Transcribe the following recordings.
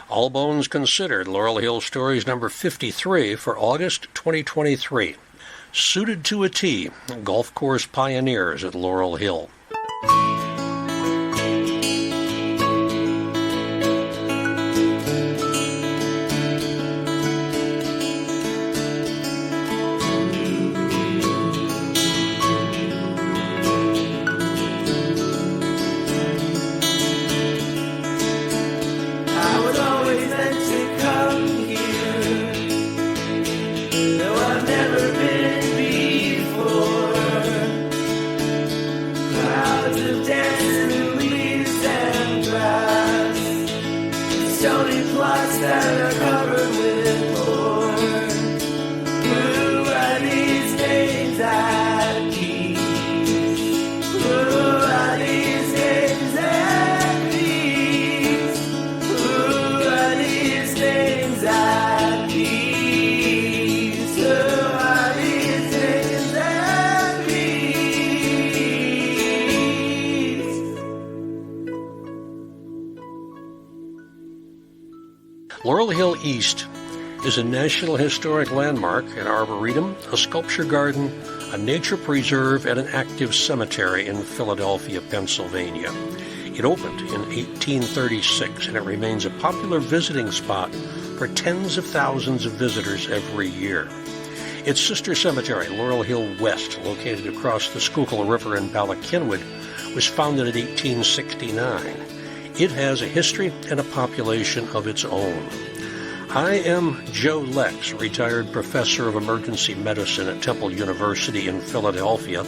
All Bones Considered, Laurel Hill Stories number 53 for August 2023. Suited to a T, golf course pioneers at Laurel Hill. Laurel Hill East is a National Historic Landmark, an arboretum, a sculpture garden, a nature preserve, and an active cemetery in Philadelphia, Pennsylvania. It opened in 1836, and it remains a popular visiting spot for tens of thousands of visitors every year. Its sister cemetery, Laurel Hill West, located across the Schuylkill River in Ballackinwood, was founded in 1869. It has a history and a population of its own. I am Joe Lex, retired professor of emergency medicine at Temple University in Philadelphia,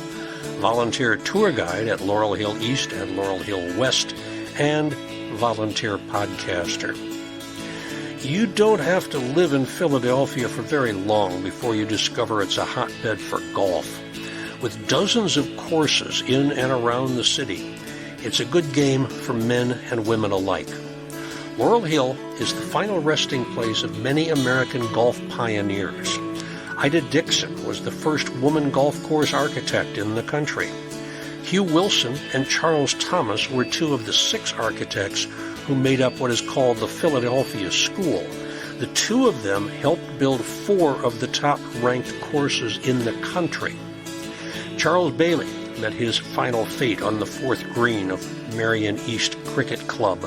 volunteer tour guide at Laurel Hill East and Laurel Hill West, and volunteer podcaster. You don't have to live in Philadelphia for very long before you discover it's a hotbed for golf. With dozens of courses in and around the city, it's a good game for men and women alike. Laurel Hill is the final resting place of many American golf pioneers. Ida Dixon was the first woman golf course architect in the country. Hugh Wilson and Charles Thomas were two of the 6 architects who made up what is called the Philadelphia School. The two of them helped build 4 of the top-ranked courses in the country. Charles Baily met his final fate on the 4th green of Merion East Cricket Club.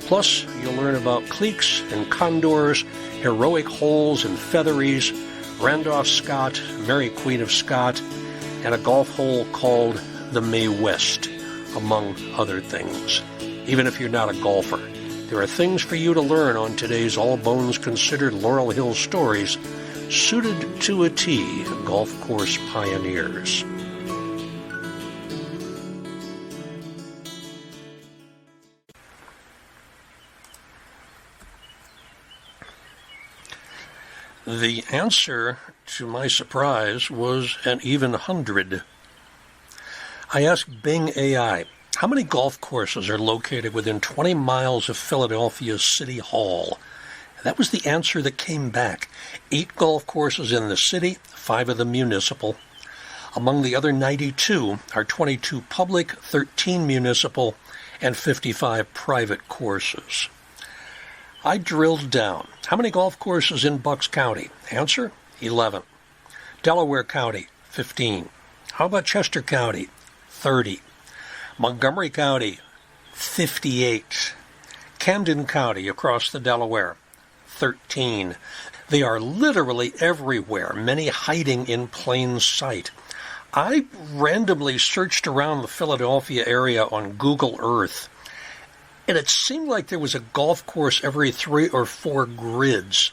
Plus, you'll learn about cleeks and condors, heroic holes and featheries, Randolph Scott, Queen of Scots, and a golf hole called the Mae West, among other things. Even if you're not a golfer, there are things for you to learn on today's All Bones Considered Laurel Hill Stories, suited to a T, golf course pioneers. The answer, to my surprise, was an even 100. I asked Bing AI, how many golf courses are located within 20 miles of Philadelphia City Hall? That was the answer that came back. 8 golf courses in the city, 5 of them municipal. Among the other 92 are 22 public, 13 municipal, and 55 private courses. I drilled down. How many golf courses in Bucks County? Answer, 11. Delaware County, 15. How about Chester County? 30. Montgomery County, 58. Camden County across the Delaware, 13. They are literally everywhere, many hiding in plain sight. I randomly searched around the Philadelphia area on Google Earth, and it seemed like there was a golf course every 3 or 4 grids.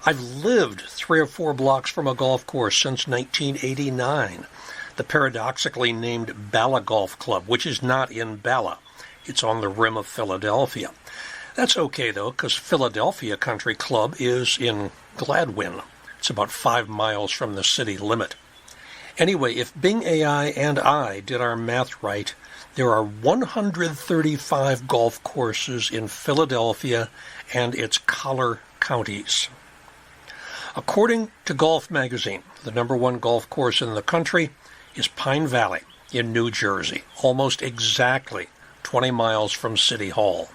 I've lived 3 or 4 blocks from a golf course since 1989. The paradoxically named Bala Golf Club, which is not in Bala. It's on the rim of Philadelphia. That's okay, though, because Philadelphia Country Club is in Gladwin. It's about 5 miles from the city limit. Anyway, if Bing AI and I did our math right, there are 135 golf courses in Philadelphia and its collar counties. According to Golf Magazine, the #1 golf course in the country is Pine Valley in New Jersey, almost exactly 20 miles from City Hall.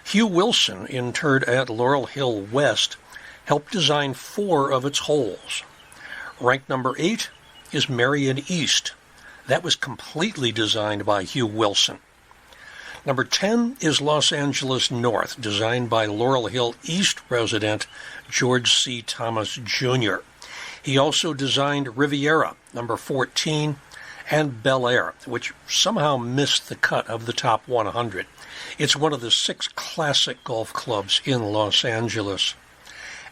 Hugh Wilson, interred at Laurel Hill West, helped design 4 of its holes. Ranked number 8 is Merion East. That was completely designed by Hugh Wilson. Number 10 is Los Angeles North, designed by Laurel Hill East resident George C. Thomas, Jr. He also designed Riviera, number 14, and Bel Air, which somehow missed the cut of the top 100. It's one of the 6 classic golf clubs in Los Angeles.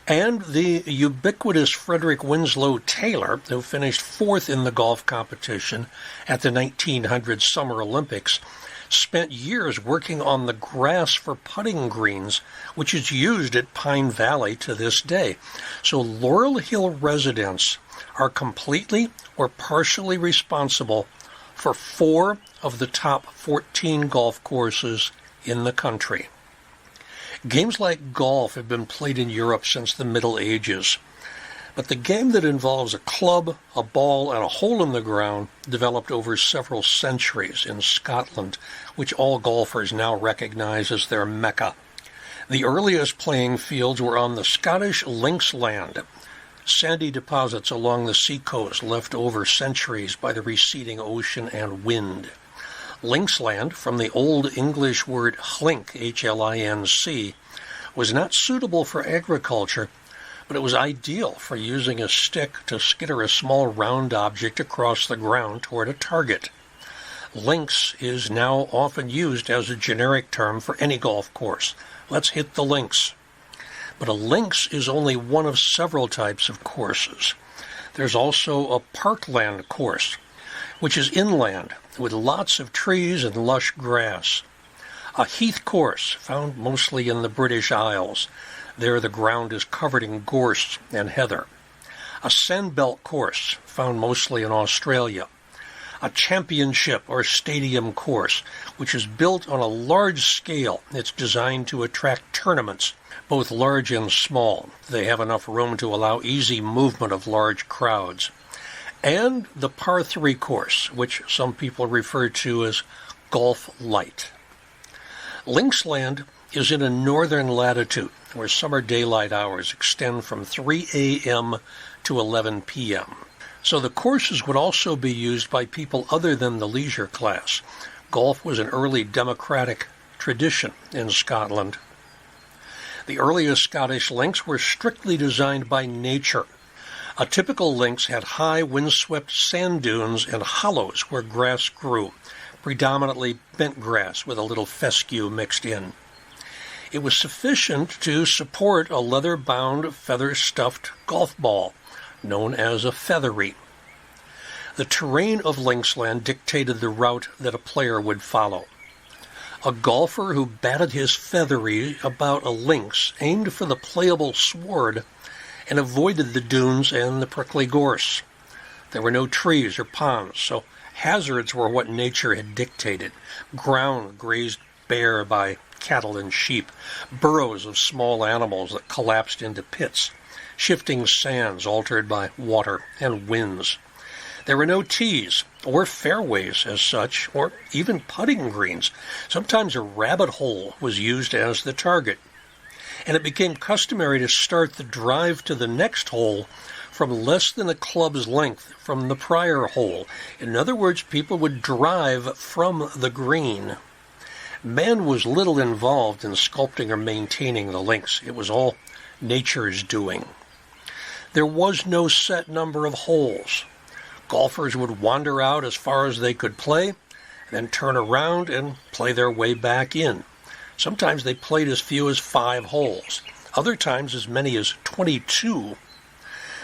And the ubiquitous Frederick Winslow Taylor, who finished 4th in the golf competition at the 1900 Summer Olympics, spent years working on the grass for putting greens, which is used at Pine Valley to this day. So Laurel Hill residents are completely or partially responsible for 4 of the top 14 golf courses in the country. Games like golf have been played in Europe since the Middle Ages, but the game that involves a club, a ball, and a hole in the ground developed over several centuries in Scotland, which all golfers now recognize as their mecca. The earliest playing fields were on the Scottish links land, sandy deposits along the seacoast left over centuries by the receding ocean and wind. Linksland, from the Old English word hlink, H-L-I-N-C, was not suitable for agriculture, but it was ideal for using a stick to skitter a small round object across the ground toward a target. Links is now often used as a generic term for any golf course. Let's hit the links. But a links is only one of several types of courses. There's also a parkland course, which is inland with lots of trees and lush grass. A heath course, found mostly in the British Isles. There the ground is covered in gorse and heather. A sandbelt course, found mostly in Australia. A championship or stadium course, which is built on a large scale. It's designed to attract tournaments, both large and small. They have enough room to allow easy movement of large crowds. And the par 3 course, which some people refer to as golf light. Linksland is in a northern latitude where summer daylight hours extend from 3 a.m. to 11 p.m. So the courses would also be used by people other than the leisure class. Golf was an early democratic tradition in Scotland. The earliest Scottish links were strictly designed by nature. A typical links had high windswept sand dunes and hollows where grass grew, predominantly bent grass with a little fescue mixed in. It was sufficient to support a leather-bound, feather-stuffed golf ball, known as a feathery. The terrain of linksland dictated the route that a player would follow. A golfer who batted his feathery about a links aimed for the playable sward and avoided the dunes and the prickly gorse. There were no trees or ponds, so hazards were what nature had dictated. Ground grazed bare by cattle and sheep, burrows of small animals that collapsed into pits, shifting sands altered by water and winds. There were no tees or fairways as such, or even putting greens. Sometimes a rabbit hole was used as the target. And it became customary to start the drive to the next hole from less than a club's length from the prior hole. In other words, people would drive from the green. Man was little involved in sculpting or maintaining the links. It was all nature's doing. There was no set number of holes. Golfers would wander out as far as they could play, then turn around and play their way back in. Sometimes they played as few as 5 holes, other times as many as 22.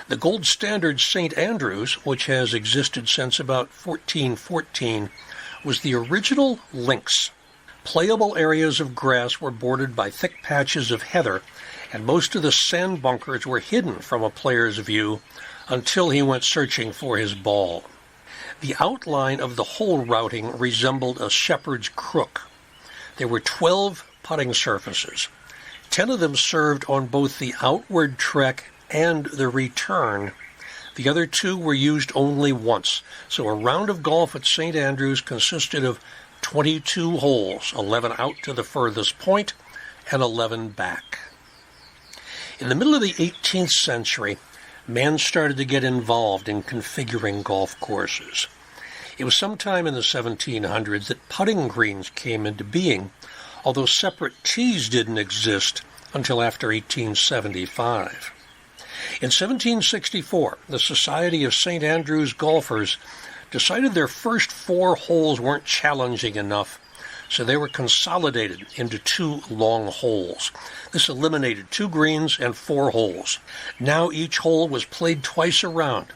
The gold standard St. Andrews, which has existed since about 1414, was the original links. Playable areas of grass were bordered by thick patches of heather, and most of the sand bunkers were hidden from a player's view until he went searching for his ball. The outline of the hole routing resembled a shepherd's crook. There were 12 putting surfaces. 10 of them served on both the outward trek and the return. The other 2 were used only once. So a round of golf at St. Andrews consisted of 22 holes, 11 out to the furthest point and 11 back. In the middle of the 18th century, man started to get involved in configuring golf courses. It was sometime in the 1700s that putting greens came into being, although separate tees didn't exist until after 1875. In 1764, the Society of St. Andrews Golfers decided their first 4 holes weren't challenging enough, so they were consolidated into 2 long holes. This eliminated 2 greens and 4 holes. Now each hole was played twice around,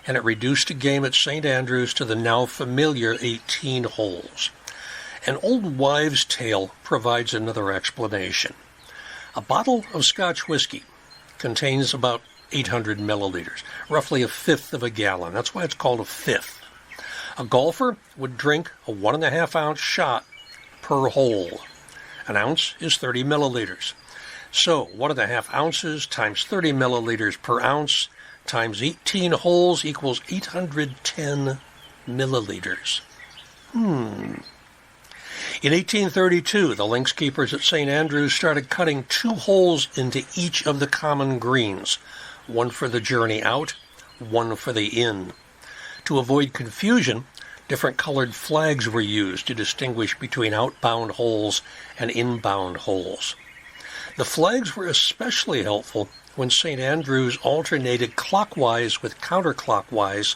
and it reduced a game at St. Andrews to the now familiar 18 holes. An old wives' tale provides another explanation. A bottle of Scotch whiskey contains about 800 milliliters, roughly a fifth of a gallon. That's why it's called a fifth. A golfer would drink a 1.5-ounce shot per hole. An ounce is 30 milliliters. So 1.5 ounces times 30 milliliters per ounce times 18 holes equals 810 milliliters. In 1832, the links keepers at St. Andrews started cutting 2 holes into each of the common greens, one for the journey out, one for the in. To avoid confusion, different colored flags were used to distinguish between outbound holes and inbound holes. The flags were especially helpful when St. Andrews alternated clockwise with counterclockwise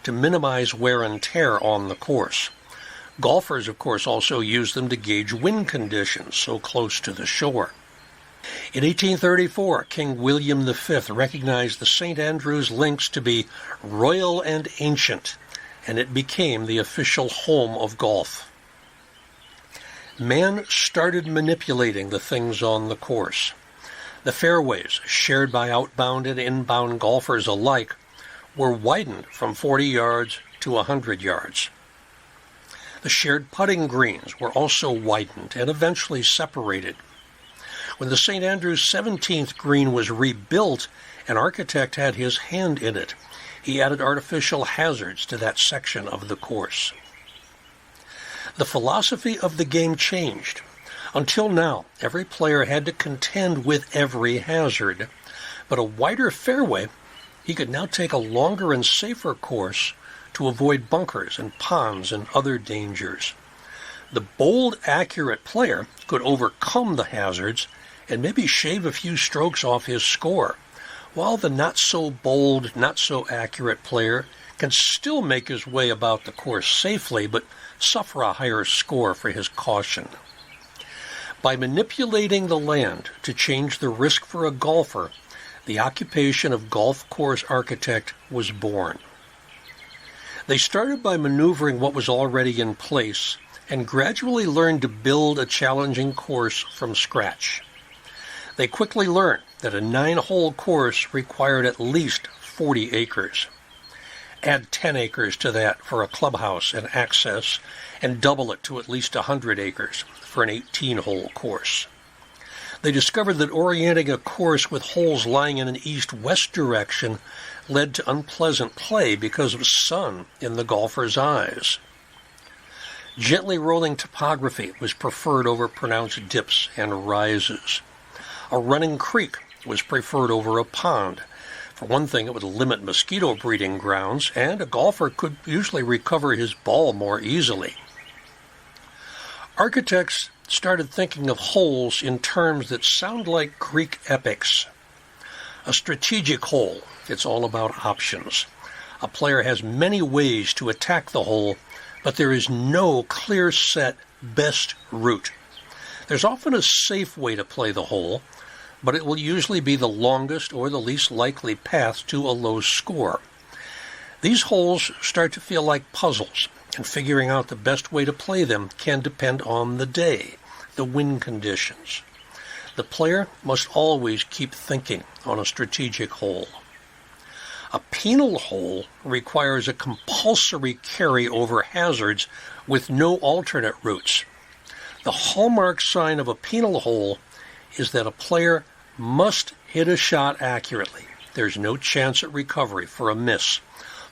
to minimize wear and tear on the course. Golfers, of course, also used them to gauge wind conditions so close to the shore. In 1834, King William V recognized the St. Andrews links to be royal and ancient, and it became the official home of golf. Man started manipulating the things on the course. The fairways, shared by outbound and inbound golfers alike, were widened from 40 yards to 100 yards. The shared putting greens were also widened and eventually separated. When the St. Andrews 17th green was rebuilt, an architect had his hand in it. He added artificial hazards to that section of the course. The philosophy of the game changed. Until now, every player had to contend with every hazard, but a wider fairway, he could now take a longer and safer course to avoid bunkers and ponds and other dangers. The bold, accurate player could overcome the hazards and maybe shave a few strokes off his score, while the not-so-bold, not-so-accurate player can still make his way about the course safely, but suffer a higher score for his caution. By manipulating the land to change the risk for a golfer, the occupation of golf course architect was born. They started by maneuvering what was already in place and gradually learned to build a challenging course from scratch. They quickly learned that a 9-hole course required at least 40 acres. Add 10 acres to that for a clubhouse and access, and double it to at least 100 acres for an 18-hole course. They discovered that orienting a course with holes lying in an east-west direction led to unpleasant play because of sun in the golfer's eyes. Gently rolling topography was preferred over pronounced dips and rises. A running creek was preferred over a pond. For one thing, it would limit mosquito breeding grounds, and a golfer could usually recover his ball more easily. Architects started thinking of holes in terms that sound like Greek epics. A strategic hole, it's all about options. A player has many ways to attack the hole, but there is no clear-set best route. There's often a safe way to play the hole, but it will usually be the longest or the least likely path to a low score. These holes start to feel like puzzles, and figuring out the best way to play them can depend on the day, the wind conditions. The player must always keep thinking on a strategic hole. A penal hole requires a compulsory carry over hazards with no alternate routes. The hallmark sign of a penal hole is that a player must hit a shot accurately. There's no chance at recovery for a miss.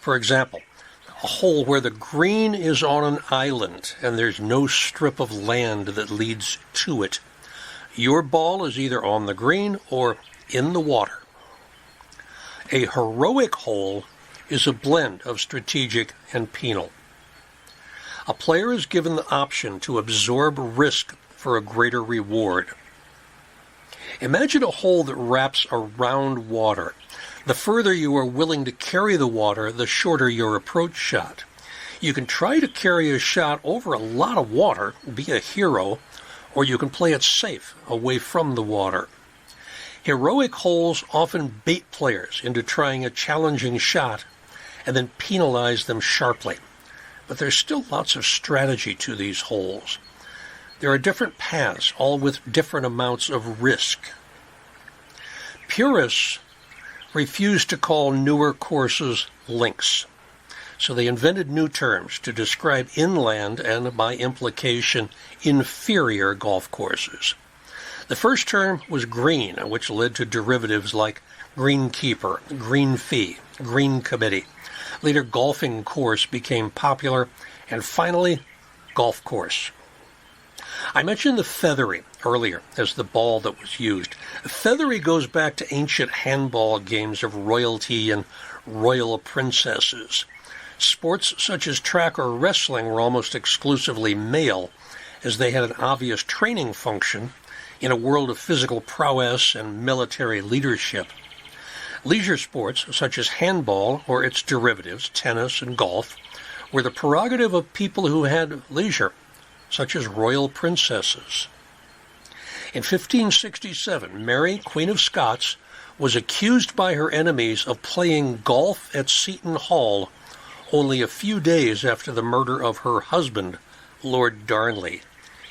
For example, a hole where the green is on an island and there's no strip of land that leads to it. Your ball is either on the green or in the water. A heroic hole is a blend of strategic and penal. A player is given the option to absorb risk for a greater reward. Imagine a hole that wraps around water. The further you are willing to carry the water, the shorter your approach shot. You can try to carry a shot over a lot of water, be a hero, or you can play it safe, away from the water. Heroic holes often bait players into trying a challenging shot and then penalize them sharply. But there's still lots of strategy to these holes. There are different paths, all with different amounts of risk. Purists refused to call newer courses links, so they invented new terms to describe inland and, by implication, inferior golf courses. The first term was green, which led to derivatives like greenkeeper, green fee, green committee. Later, golfing course became popular, and finally, golf course. I mentioned the feathery earlier as the ball that was used. Feathery goes back to ancient handball games of royalty and royal princesses. Sports such as track or wrestling were almost exclusively male, as they had an obvious training function in a world of physical prowess and military leadership. Leisure sports, such as handball or its derivatives, tennis and golf, were the prerogative of people who had leisure, such as royal princesses. In 1567, Mary, Queen of Scots, was accused by her enemies of playing golf at Seton Hall only a few days after the murder of her husband, Lord Darnley,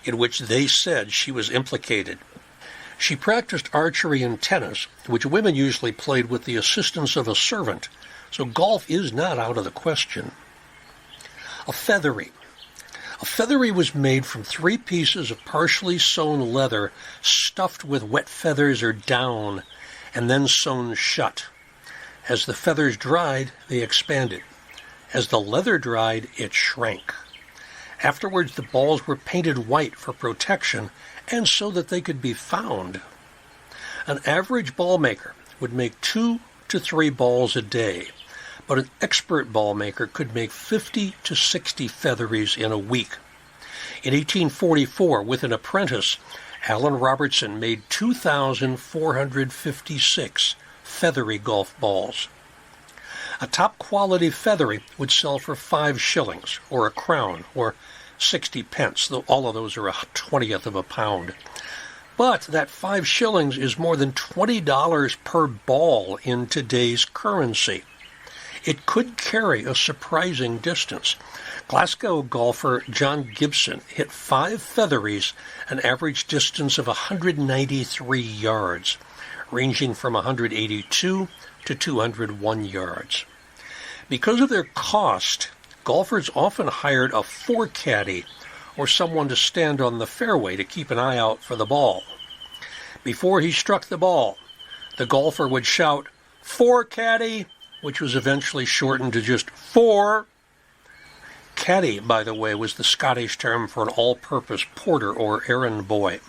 in which they said she was implicated. She practiced archery and tennis, which women usually played with the assistance of a servant, so golf is not out of the question. A feathery. A feathery was made from 3 pieces of partially sewn leather stuffed with wet feathers or down, and then sewn shut. As the feathers dried, they expanded. As the leather dried, it shrank. Afterwards, the balls were painted white for protection and so that they could be found. An average ball maker would make 2 to 3 balls a day, but an expert ball maker could make 50 to 60 featheries in a week. In 1844, with an apprentice, Alan Robertson made 2,456 feathery golf balls. A top-quality feathery would sell for 5 shillings, or a crown, or 60 pence, though all of those are a 20th of a pound. But that 5 shillings is more than $20 per ball in today's currency. It could carry a surprising distance. Glasgow golfer John Gibson hit 5 featheries, an average distance of 193 yards, ranging from 182 to 201 yards. Because of their cost, golfers often hired a 4-caddy or someone to stand on the fairway to keep an eye out for the ball. Before he struck the ball, the golfer would shout, "4 caddy," which was eventually shortened to just 4. Caddy, by the way, was the Scottish term for an all-purpose porter or errand boy.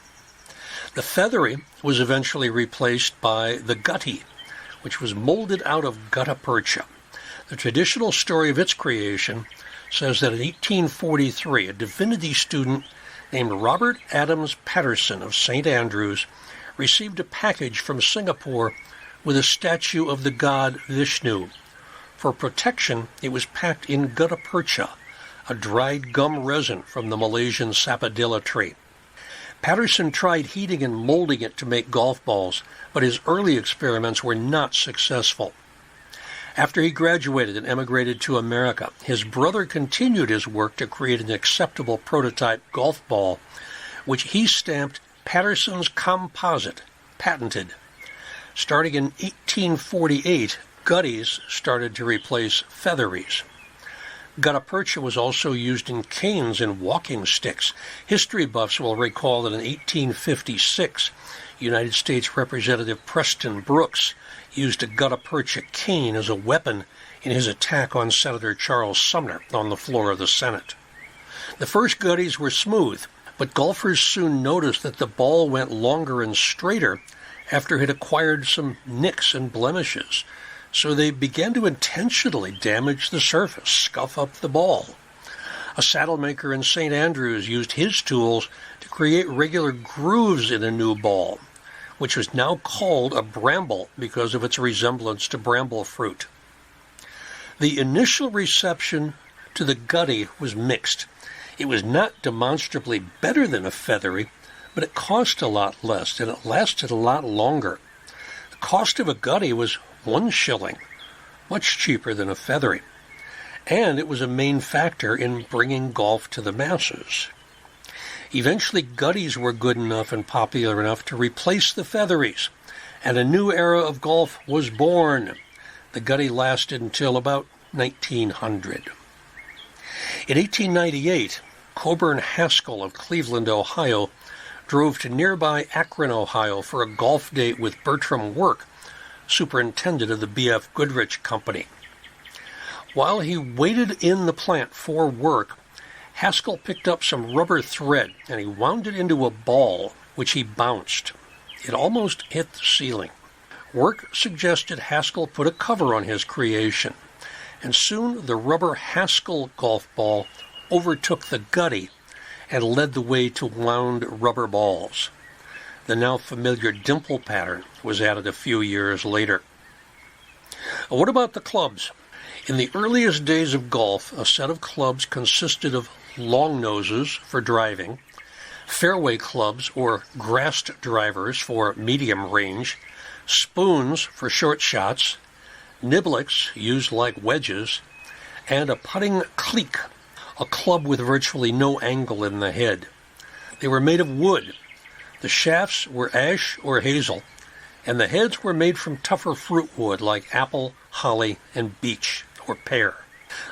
The feathery was eventually replaced by the gutty, which was molded out of gutta percha. The traditional story of its creation says that in 1843, a divinity student named Robert Adams Patterson of St. Andrews received a package from Singapore with a statue of the god Vishnu. For protection, it was packed in gutta percha, a dried gum resin from the Malaysian sapodilla tree. Patterson tried heating and molding it to make golf balls, but his early experiments were not successful. After he graduated and emigrated to America, his brother continued his work to create an acceptable prototype golf ball, which he stamped Patterson's Composite, patented. Starting in 1848, gutties started to replace featheries. Gutta percha was also used in canes and walking sticks. History buffs will recall that in 1856, United States Representative Preston Brooks used a gutta percha cane as a weapon in his attack on Senator Charles Sumner on the floor of the Senate. The first gutties were smooth, But golfers soon noticed that the ball went longer and straighter after it had acquired some nicks and blemishes, so they began to intentionally damage the surface, scuff up the ball. A saddle maker in St. Andrews used his tools to create regular grooves in a new ball, which was now called a bramble because of its resemblance to bramble fruit. The initial reception to the gutty was mixed. It was not demonstrably better than a feathery, but it cost a lot less, and it lasted a lot longer. The cost of a gutty was 1 shilling, much cheaper than a feathery, and it was a main factor in bringing golf to the masses. Eventually, gutties were good enough and popular enough to replace the featheries, and a new era of golf was born. The gutty lasted until about 1900. In 1898, Coburn Haskell of Cleveland, Ohio, drove to nearby Akron, Ohio for a golf date with Bertram Work, superintendent of the B.F. Goodrich Company. While he waited in the plant for Work, Haskell picked up some rubber thread and he wound it into a ball, which he bounced. It almost hit the ceiling. Work suggested Haskell put a cover on his creation, and soon the rubber Haskell golf ball overtook the gutty and led the way to wound rubber balls. The now familiar dimple pattern was added a few years later. What about the clubs? In the earliest days of golf, a set of clubs consisted of long noses for driving, fairway clubs or grassed drivers for medium range, spoons for short shots, niblicks used like wedges, and a putting cleek, a club with virtually no angle in the head. They were made of wood. The shafts were ash or hazel, and the heads were made from tougher fruit wood like apple, holly, and beech or pear.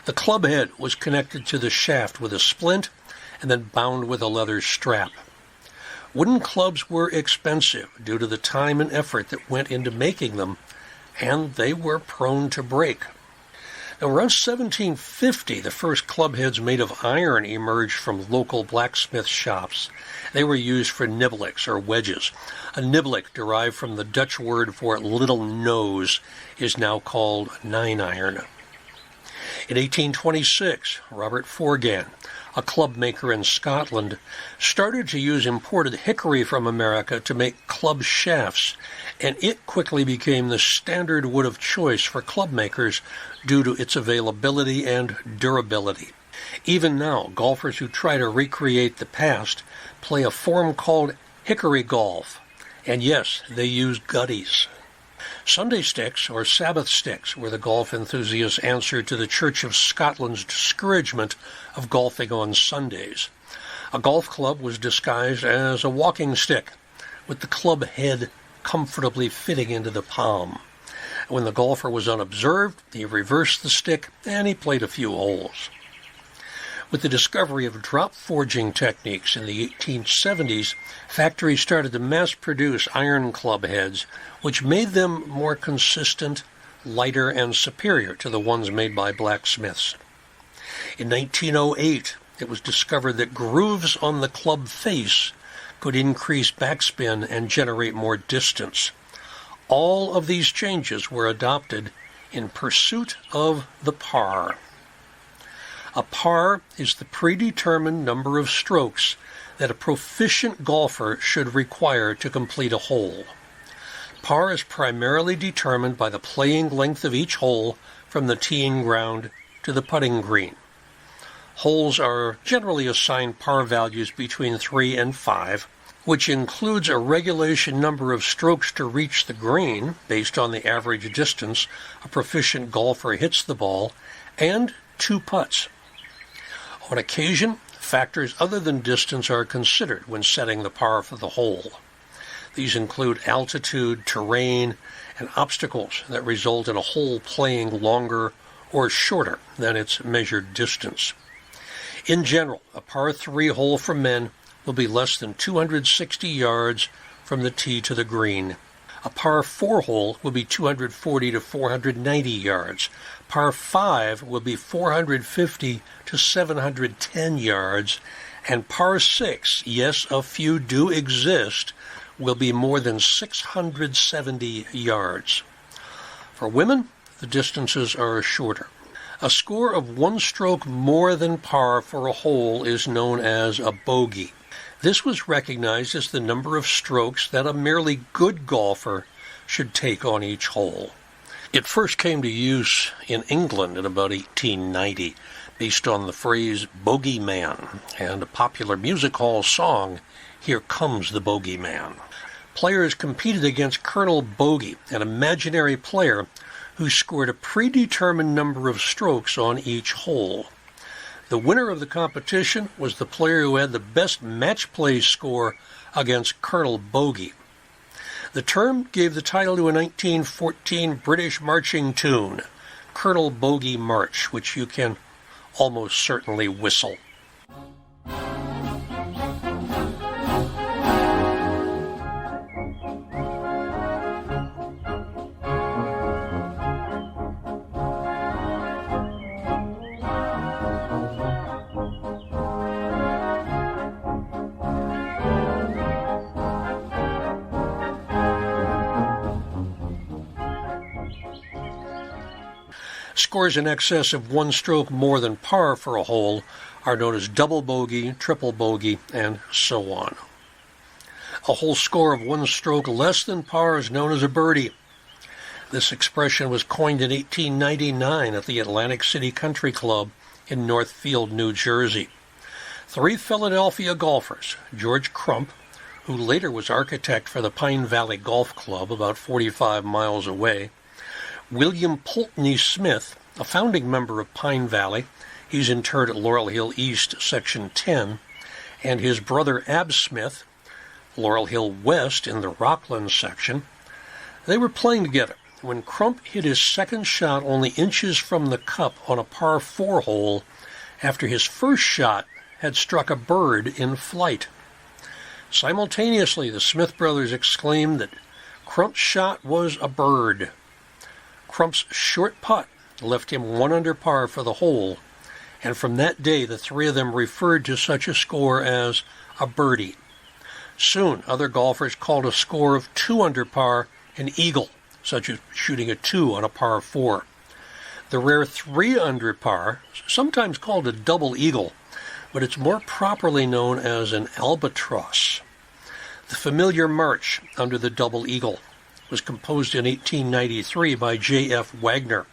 The club head was connected to the shaft with a splint and then bound with a leather strap. Wooden clubs were expensive due to the time and effort that went into making them, and they were prone to break. Now, around 1750, the first club heads made of iron emerged from local blacksmith shops. They were used for niblicks or wedges. A niblick, derived from the Dutch word for little nose, is now called 9-iron. In 1826, Robert Forgan, a club maker in Scotland, started to use imported hickory from America to make club shafts, and it quickly became the standard wood of choice for club makers due to its availability and durability. Even now, golfers who try to recreate the past play a form called hickory golf, and yes, they use gutties. Sunday sticks, or Sabbath sticks, were the golf enthusiasts' answer to the Church of Scotland's discouragement of golfing on Sundays. A golf club was disguised as a walking stick, with the club head comfortably fitting into the palm. When the golfer was unobserved, he reversed the stick and he played a few holes. With the discovery of drop forging techniques in the 1870s, factories started to mass-produce iron club heads, which made them more consistent, lighter, and superior to the ones made by blacksmiths. In 1908, it was discovered that grooves on the club face could increase backspin and generate more distance. All of these changes were adopted in pursuit of the par. A par is the predetermined number of strokes that a proficient golfer should require to complete a hole. Par is primarily determined by the playing length of each hole from the teeing ground to the putting green. Holes are generally assigned par values between 3 and 5, which includes a regulation number of strokes to reach the green based on the average distance a proficient golfer hits the ball, and 2 putts. On occasion, factors other than distance are considered when setting the par for the hole. These include altitude, terrain, and obstacles that result in a hole playing longer or shorter than its measured distance. In general, a par 3 hole for men will be less than 260 yards from the tee to the green. A par 4 hole will be 240 to 490 yards. Par 5 will be 450 to 710 yards, And par 6, yes, a few do exist, will be more than 670 yards. For women, the distances are shorter. A score of one stroke more than par for a hole is known as a bogey. This was recognized as the number of strokes that a merely good golfer should take on each hole. It first came to use in England in about 1890, based on the phrase bogeyman and a popular music hall song, Here Comes the Bogeyman. Players competed against Colonel Bogey, an imaginary player who scored a predetermined number of strokes on each hole. The winner of the competition was the player who had the best match play score against Colonel Bogey. The term gave the title to a 1914 British marching tune, Colonel Bogey March, which you can almost certainly whistle. Scores in excess of one stroke more than par for a hole are known as double bogey, triple bogey, and so on. A hole score of one stroke less than par is known as a birdie. This expression was coined in 1899 at the Atlantic City Country Club in Northfield, New Jersey. 3 Philadelphia golfers, George Crump, who later was architect for the Pine Valley Golf Club about 45 miles away, William Pulteney Smith, a founding member of Pine Valley, he's interred at Laurel Hill East, Section 10, and his brother Ab Smith, Laurel Hill West in the Rockland section. They were playing together when Crump hit his second shot only inches from the cup on a par 4 hole after his first shot had struck a bird in flight. Simultaneously, the Smith brothers exclaimed that Crump's shot was a bird. Crump's short putt left him 1 under par for the hole, and from that day the 3 of them referred to such a score as a birdie. Soon, other golfers called a score of 2 under par an eagle, such as shooting a 2 on a par 4. The rare 3 under par, sometimes called a double eagle, but it's more properly known as an albatross. The familiar march under the double eagle was composed in 1893 by J.F. Wagner,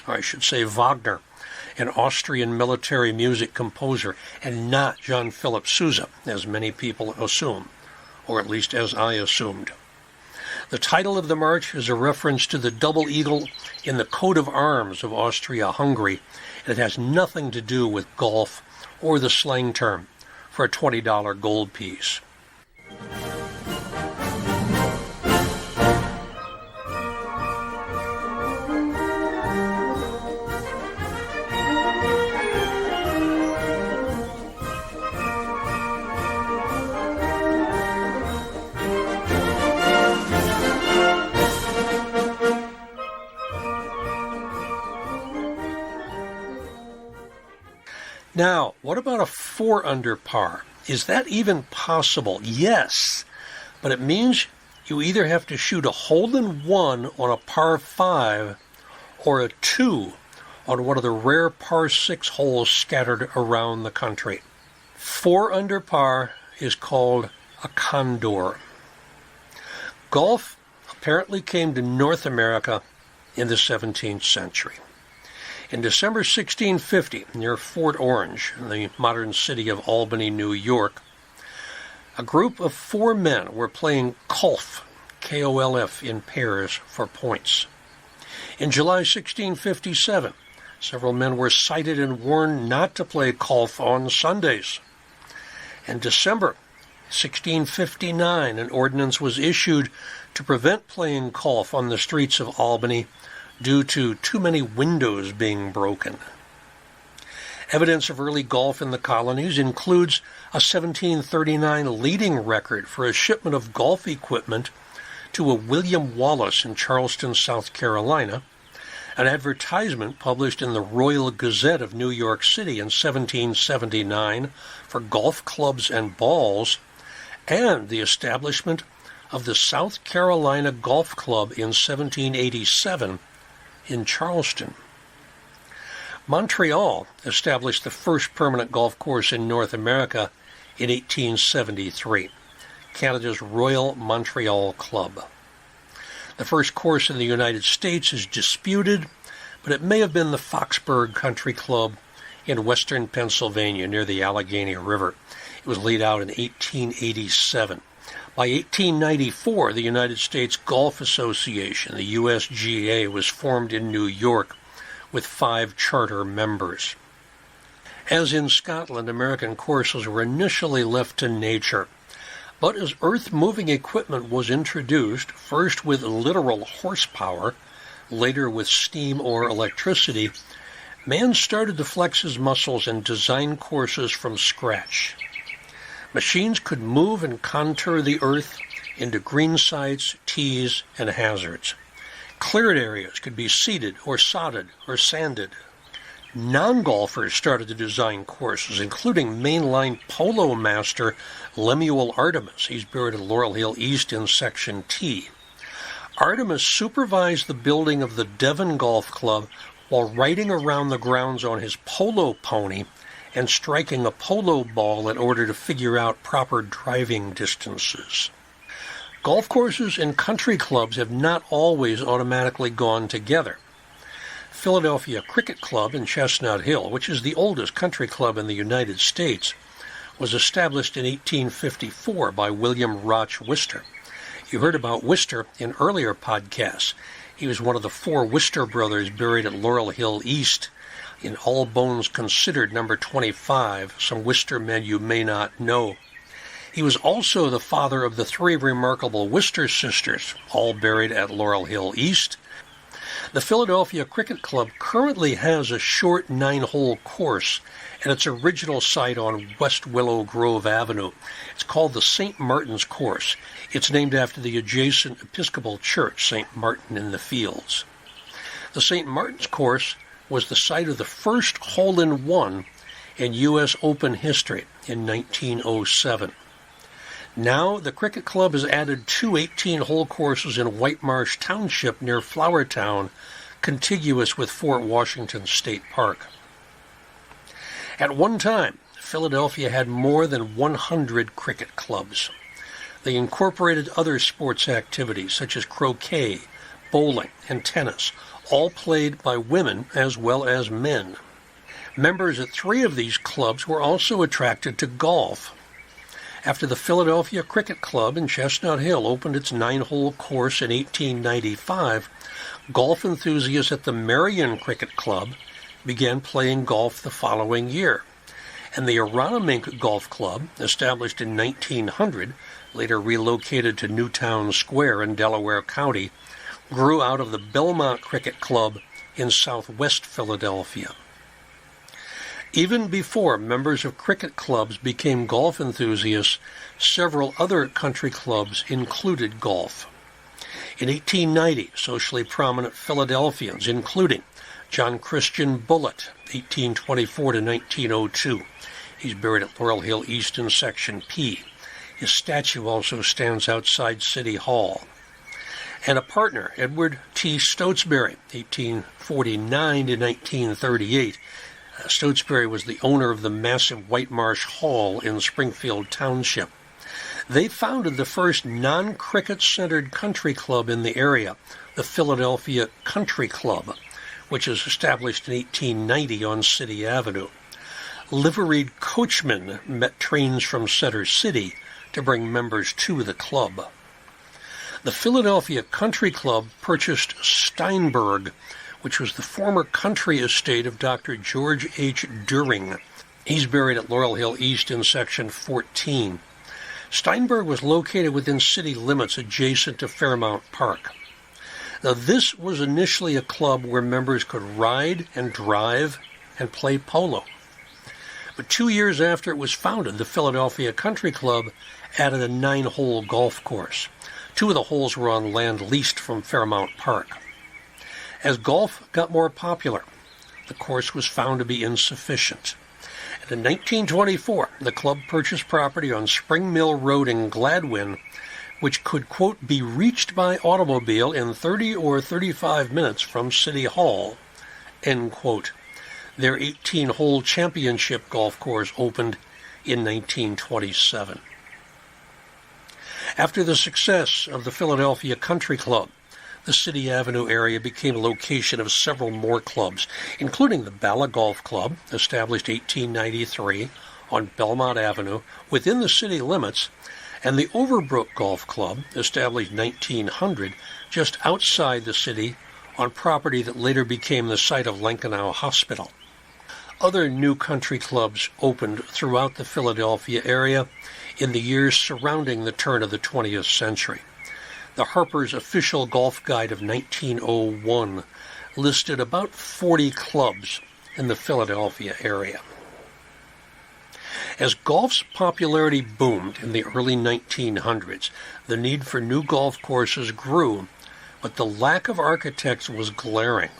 or I should say Wagner, an Austrian military music composer, and not John Philip Sousa, as many people assume, or at least as I assumed. The title of the march is a reference to the double eagle in the coat of arms of Austria-Hungary, and it has nothing to do with golf or the slang term for a $20 gold piece. Now, what about a 4 under par? Is that even possible? Yes, but it means you either have to shoot a hole-in-one on a par 5 or a 2 on one of the rare par 6 holes scattered around the country. 4 under par is called a condor. Golf apparently came to North America in the 17th century. In December 1650, near Fort Orange, in the modern city of Albany, New York, a group of 4 men were playing golf, K-O-L-F, in pairs for points. In July 1657, several men were cited and warned not to play golf on Sundays. In December 1659, an ordinance was issued to prevent playing golf on the streets of Albany due to too many windows being broken. Evidence of early golf in the colonies includes a 1739 leading record for a shipment of golf equipment to a William Wallace in Charleston, South Carolina, An advertisement published in the Royal Gazette of New York City in 1779 for golf clubs and balls, and the establishment of the South Carolina Golf Club in 1787 in Charleston. Montreal established the first permanent golf course in North America in 1873, Canada's Royal Montreal Club. The first course in the United States is disputed, but it may have been the Foxburg Country Club in western Pennsylvania near the Allegheny River. It was laid out in 1887. By 1894, the United States Golf Association, the USGA, was formed in New York with 5 charter members. As in Scotland, American courses were initially left to nature. But as earth-moving equipment was introduced, first with literal horsepower, later with steam or electricity, man started to flex his muscles and design courses from scratch. Machines could move and contour the earth into green sites, tees, and hazards. Cleared areas could be seeded or sodded or sanded. Non-golfers started to design courses, including mainline polo master Lemuel Artemis. He's buried at Laurel Hill East in Section T. Artemis supervised the building of the Devon Golf Club while riding around the grounds on his polo pony and striking a polo ball in order to figure out proper driving distances. Golf courses and country clubs have not always automatically gone together. Philadelphia Cricket Club in Chestnut Hill, which is the oldest country club in the United States, was established in 1854 by William Roch Wister. You heard about Wister in earlier podcasts. He was one of the 4 Wister brothers buried at Laurel Hill East in All Bones Considered, number 25, some Wister men you may not know. He was also the father of the 3 remarkable Wister sisters, all buried at Laurel Hill East. The Philadelphia Cricket Club currently has a short 9-hole course at its original site on West Willow Grove Avenue. It's called the St. Martin's Course. It's named after the adjacent Episcopal Church, St. Martin in the Fields. The St. Martin's Course was the site of the first hole-in-one in U.S. Open history in 1907. Now, the Cricket Club has added 2 18-hole courses in White Marsh Township near Flourtown, contiguous with Fort Washington State Park. At one time, Philadelphia had more than 100 cricket clubs. They incorporated other sports activities such as croquet, bowling, and tennis, all played by women as well as men. Members at 3 of these clubs were also attracted to golf. After the Philadelphia Cricket Club in Chestnut Hill opened its 9-hole course in 1895, golf enthusiasts at the Merion Cricket Club began playing golf the following year. And the Aronimink Golf Club, established in 1900, later relocated to Newtown Square in Delaware County, grew out of the Belmont Cricket Club in southwest Philadelphia. Even before members of cricket clubs became golf enthusiasts, several other country clubs included golf. In 1890, socially prominent Philadelphians, including John Christian Bullitt, 1824 to 1902. He's buried at Laurel Hill East in Section P. His statue also stands outside City Hall. And a partner, Edward T. Stotesbury, 1849 to 1938. Stotesbury was the owner of the massive White Marsh Hall in Springfield Township. They founded the first non-cricket-centered country club in the area, the Philadelphia Country Club, which was established in 1890 on City Avenue. Liveried coachmen met trains from Center City to bring members to the club. The Philadelphia Country Club purchased Steinberg, which was the former country estate of Dr. George H. During. He's buried at Laurel Hill East in Section 14. Steinberg was located within city limits adjacent to Fairmount Park. Now, this was initially a club where members could ride and drive and play polo. But 2 years after it was founded, the Philadelphia Country Club added a 9-hole golf course. 2 of the holes were on land leased from Fairmount Park. As golf got more popular, the course was found to be insufficient. And in 1924, the club purchased property on Spring Mill Road in Gladwin, which could, quote, be reached by automobile in 30 or 35 minutes from City Hall, end quote. Their 18-hole championship golf course opened in 1927. After the success of the Philadelphia Country Club, the City Avenue area became a location of several more clubs, including the Baily Golf Club, established 1893 on Belmont Avenue within the city limits, and the Overbrook Golf Club, established 1900 just outside the city on property that later became the site of Lenkenau Hospital. Other new country clubs opened throughout the Philadelphia area in the years surrounding the turn of the 20th century. The Harper's Official Golf Guide of 1901 listed about 40 clubs in the Philadelphia area. As golf's popularity boomed in the early 1900s, the need for new golf courses grew, but the lack of architects was glaring.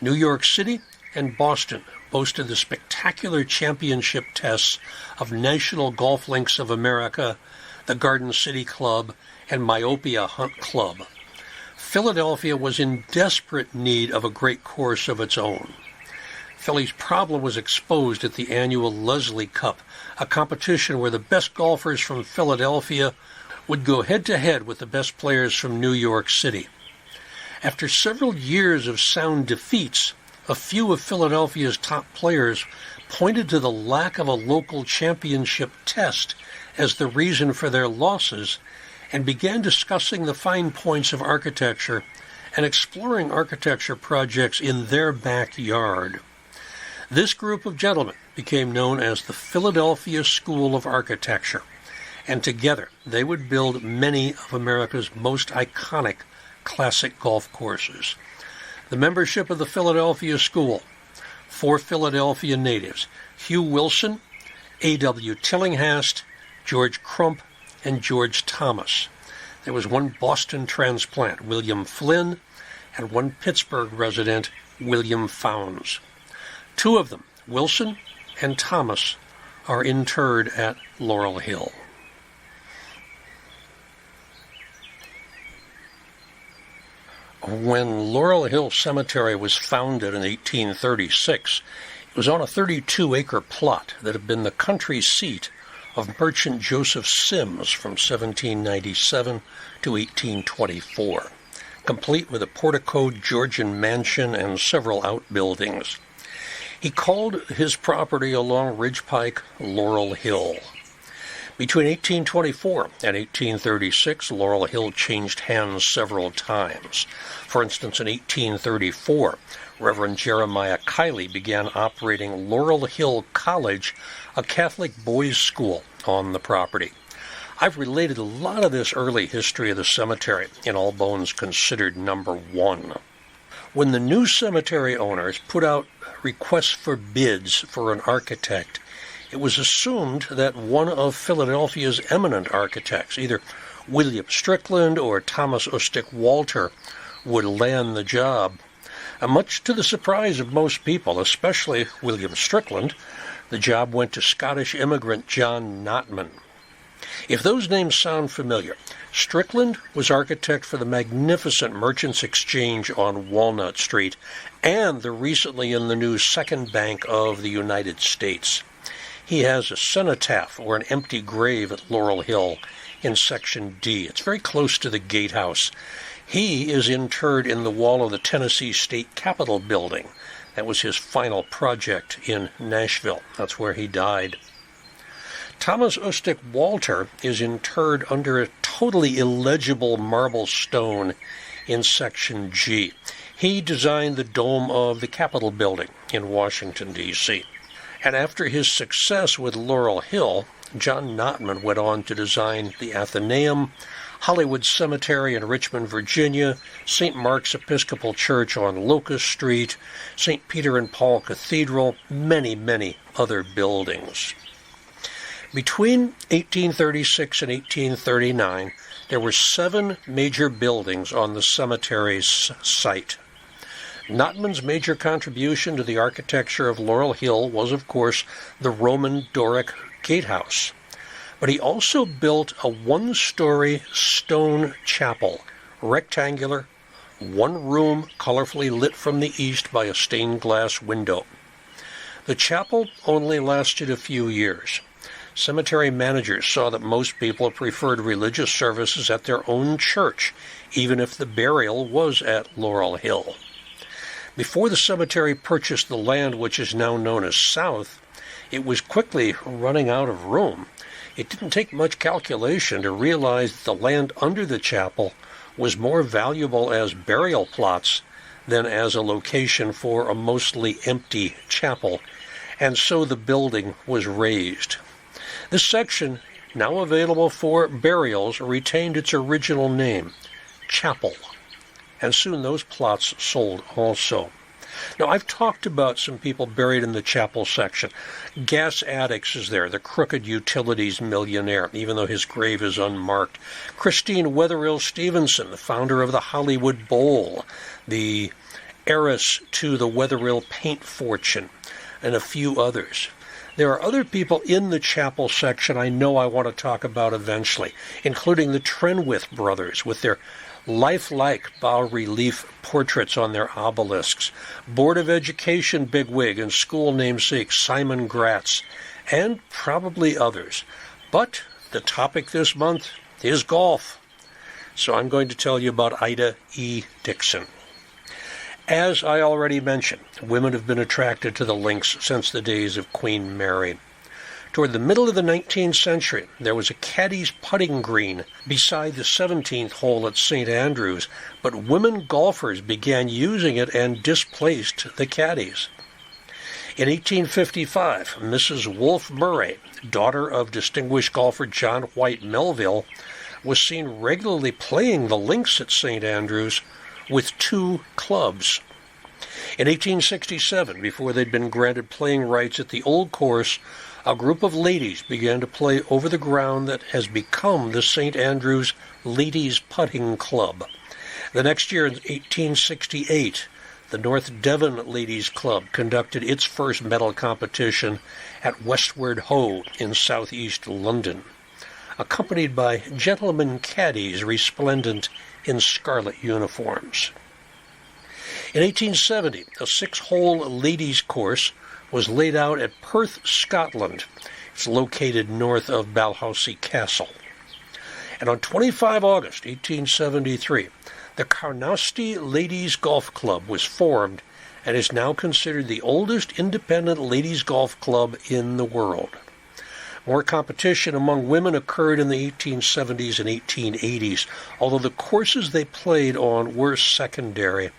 New York City and Boston boasted the spectacular championship tests of National Golf Links of America, the Garden City Club, and Myopia Hunt Club. Philadelphia was in desperate need of a great course of its own. Philly's problem was exposed at the annual Leslie Cup, a competition where the best golfers from Philadelphia would go head-to-head with the best players from New York City. After several years of sound defeats, a few of Philadelphia's top players pointed to the lack of a local championship test as the reason for their losses and began discussing the fine points of architecture and exploring architecture projects in their backyard. This group of gentlemen became known as the Philadelphia School of Architecture, and together they would build many of America's most iconic classic golf courses. The membership of the Philadelphia School: 4 Philadelphia natives, Hugh Wilson, A.W. Tillinghast, George Crump, and George Thomas. There was 1 Boston transplant, William Flynn, and 1 Pittsburgh resident, William Founds. 2 of them, Wilson and Thomas, are interred at Laurel Hill. When Laurel Hill Cemetery was founded in 1836, it was on a 32-acre plot that had been the country seat of merchant Joseph Sims from 1797 to 1824, complete with a porticoed Georgian mansion and several outbuildings. He called his property along Ridge Pike Laurel Hill. Between 1824 and 1836, Laurel Hill changed hands several times. For instance, in 1834, Reverend Jeremiah Kiley began operating Laurel Hill College, a Catholic boys' school on the property. I've related a lot of this early history of the cemetery in All Bones Considered #1. When the new cemetery owners put out requests for bids for an architect, it was assumed that one of Philadelphia's eminent architects, either William Strickland or Thomas Ustick Walter, would land the job. And much to the surprise of most people, especially William Strickland, the job went to Scottish immigrant John Notman. If those names sound familiar, Strickland was architect for the magnificent Merchants Exchange on Walnut Street and the recently in the news Second Bank of the United States. He has a cenotaph, or an empty grave, at Laurel Hill in Section D. It's very close to the gatehouse. He is interred in the wall of the Tennessee State Capitol building. That was his final project in Nashville. That's where he died. Thomas Ustick Walter is interred under a totally illegible marble stone in Section G. He designed the dome of the Capitol building in Washington, D.C. And after his success with Laurel Hill, John Notman went on to design the Athenaeum, Hollywood Cemetery in Richmond, Virginia, St. Mark's Episcopal Church on Locust Street, St. Peter and Paul Cathedral, many, many other buildings. Between 1836 and 1839, there were 7 major buildings on the cemetery's site. Notman's major contribution to the architecture of Laurel Hill was, of course, the Roman Doric gatehouse. But he also built a one-story stone chapel, rectangular, one room colorfully lit from the east by a stained glass window. The chapel only lasted a few years. Cemetery managers saw that most people preferred religious services at their own church, even if the burial was at Laurel Hill. Before the cemetery purchased the land which is now known as South, it was quickly running out of room. It didn't take much calculation to realize that the land under the chapel was more valuable as burial plots than as a location for a mostly empty chapel, and so the building was razed. This section, now available for burials, retained its original name, Chapel, and soon those plots sold also. Now, I've talked about some people buried in the chapel section. Gas Addicts is there, the crooked utilities millionaire, even though his grave is unmarked. Christine Wetherill Stevenson, the founder of the Hollywood Bowl, the heiress to the Wetherill paint fortune, and a few others. There are other people in the chapel section I know I want to talk about eventually, including the Trenwith brothers with their lifelike bas-relief portraits on their obelisks, Board of Education bigwig and school namesake Simon Gratz, and probably others. But the topic this month is golf. So I'm going to tell you about Ida E. Dixon. As I already mentioned, women have been attracted to the links since the days of Queen Mary. Toward the middle of the 19th century, there was a caddy's putting green beside the 17th hole at St. Andrews, but women golfers began using it and displaced the caddies. In 1855, Mrs. Wolfe Murray, daughter of distinguished golfer John White Melville, was seen regularly playing the links at St. Andrews with two clubs. In 1867, before they'd been granted playing rights at the old course, a group of ladies began to play over the ground that has become the St. Andrews Ladies Putting Club. The next year, in 1868, the North Devon Ladies Club conducted its first medal competition at Westward Ho in southeast London, accompanied by gentlemen caddies resplendent in scarlet uniforms. In 1870, a 6-hole ladies course was laid out at Perth, Scotland. It's located north of Balhousie Castle. And on 25 August 1873, the Carnoustie Ladies Golf Club was formed and is now considered the oldest independent ladies golf club in the world. More competition among women occurred in the 1870s and 1880s, although the courses they played on were secondary.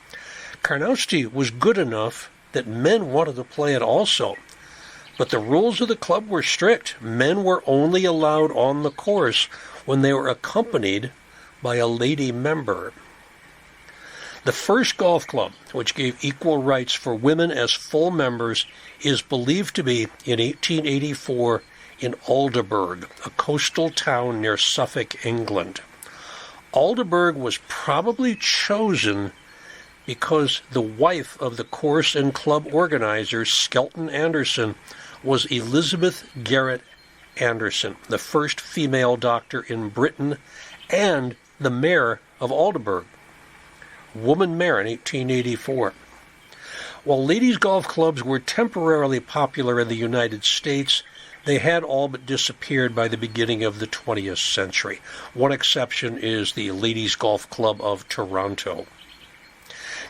Carnoustie was good enough that men wanted to play it also, but the rules of the club were strict. Men were only allowed on the course when they were accompanied by a lady member. The first golf club, which gave equal rights for women as full members, is believed to be in 1884 in Aldeburgh, a coastal town near Suffolk, England. Aldeburgh was probably chosen because the wife of the course and club organizer, Skelton Anderson, was Elizabeth Garrett Anderson, the first female doctor in Britain and the mayor of Aldeburgh. Woman mayor in 1884. While ladies' golf clubs were temporarily popular in the United States, they had all but disappeared by the beginning of the 20th century. One exception is the Ladies' Golf Club of Toronto.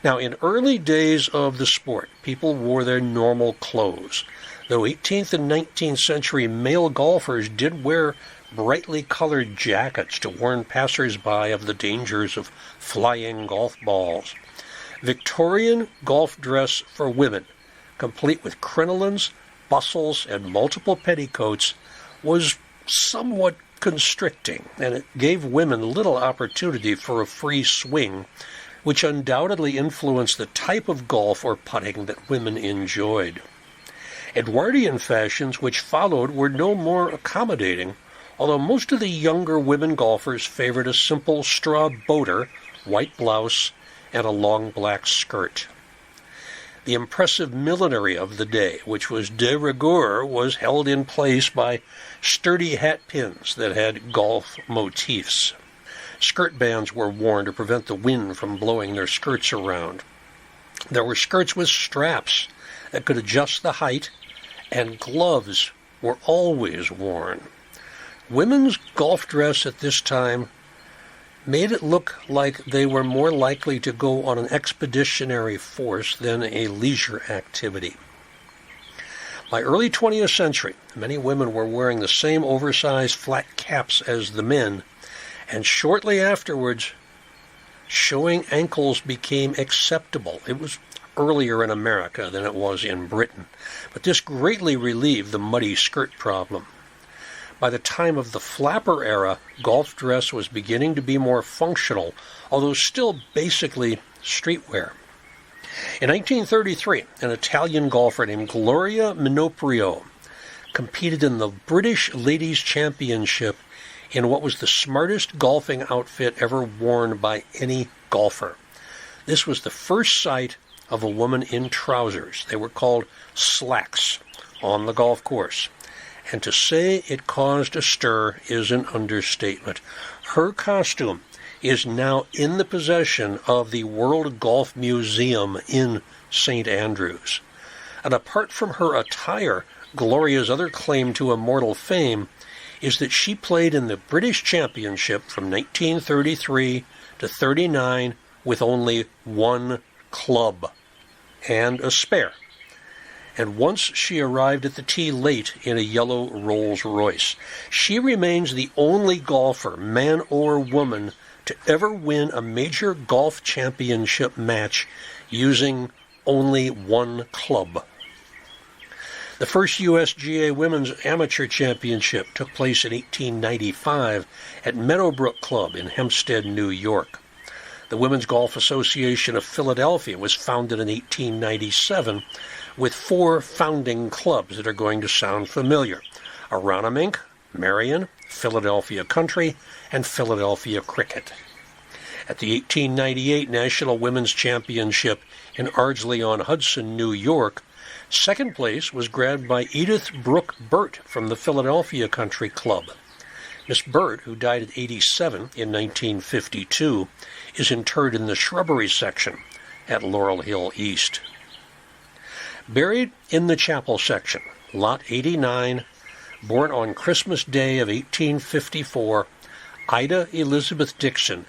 Now, in early days of the sport, people wore their normal clothes, though 18th and 19th century male golfers did wear brightly colored jackets to warn passers-by of the dangers of flying golf balls. Victorian golf dress for women, complete with crinolines, bustles, and multiple petticoats, was somewhat constricting, and it gave women little opportunity for a free swing, which undoubtedly influenced the type of golf or putting that women enjoyed. Edwardian fashions which followed were no more accommodating, although most of the younger women golfers favored a simple straw boater, white blouse, and a long black skirt. The impressive millinery of the day, which was de rigueur, was held in place by sturdy hat pins that had golf motifs. Skirt bands were worn to prevent the wind from blowing their skirts around. There were skirts with straps that could adjust the height, and gloves were always worn. Women's golf dress at this time made it look like they were more likely to go on an expeditionary force than a leisure activity. By early 20th century, many women were wearing the same oversized flat caps as the men, and shortly afterwards, showing ankles became acceptable. It was earlier in America than it was in Britain, but this greatly relieved the muddy skirt problem. By the time of the flapper era, golf dress was beginning to be more functional, although still basically streetwear. In 1933, an Italian golfer named Gloria Minoprio competed in the British Ladies' Championship in what was the smartest golfing outfit ever worn by any golfer. This was the first sight of a woman in trousers. They were called slacks on the golf course. And to say it caused a stir is an understatement. Her costume is now in the possession of the World Golf Museum in St. Andrews. And apart from her attire, Gloria's other claim to immortal fame is that she played in the British Championship from 1933 to 39 with only one club and a spare. And once she arrived at the tee late in a yellow Rolls-Royce. She remains the only golfer, man or woman, to ever win a major golf championship match using only one club. The first USGA Women's Amateur Championship took place in 1895 at Meadowbrook Club in Hempstead, New York. The Women's Golf Association of Philadelphia was founded in 1897 with 4 founding clubs that are going to sound familiar: Aronimink, Merion, Philadelphia Country, and Philadelphia Cricket. At the 1898 National Women's Championship in Ardsley-on-Hudson, New York, second place was grabbed by Edith Brooke Burt from the Philadelphia Country Club. Miss Burt, who died at 87 in 1952, is interred in the shrubbery section at Laurel Hill East. Buried in the chapel section, Lot 89, born on Christmas Day of 1854, Ida Elizabeth Dixon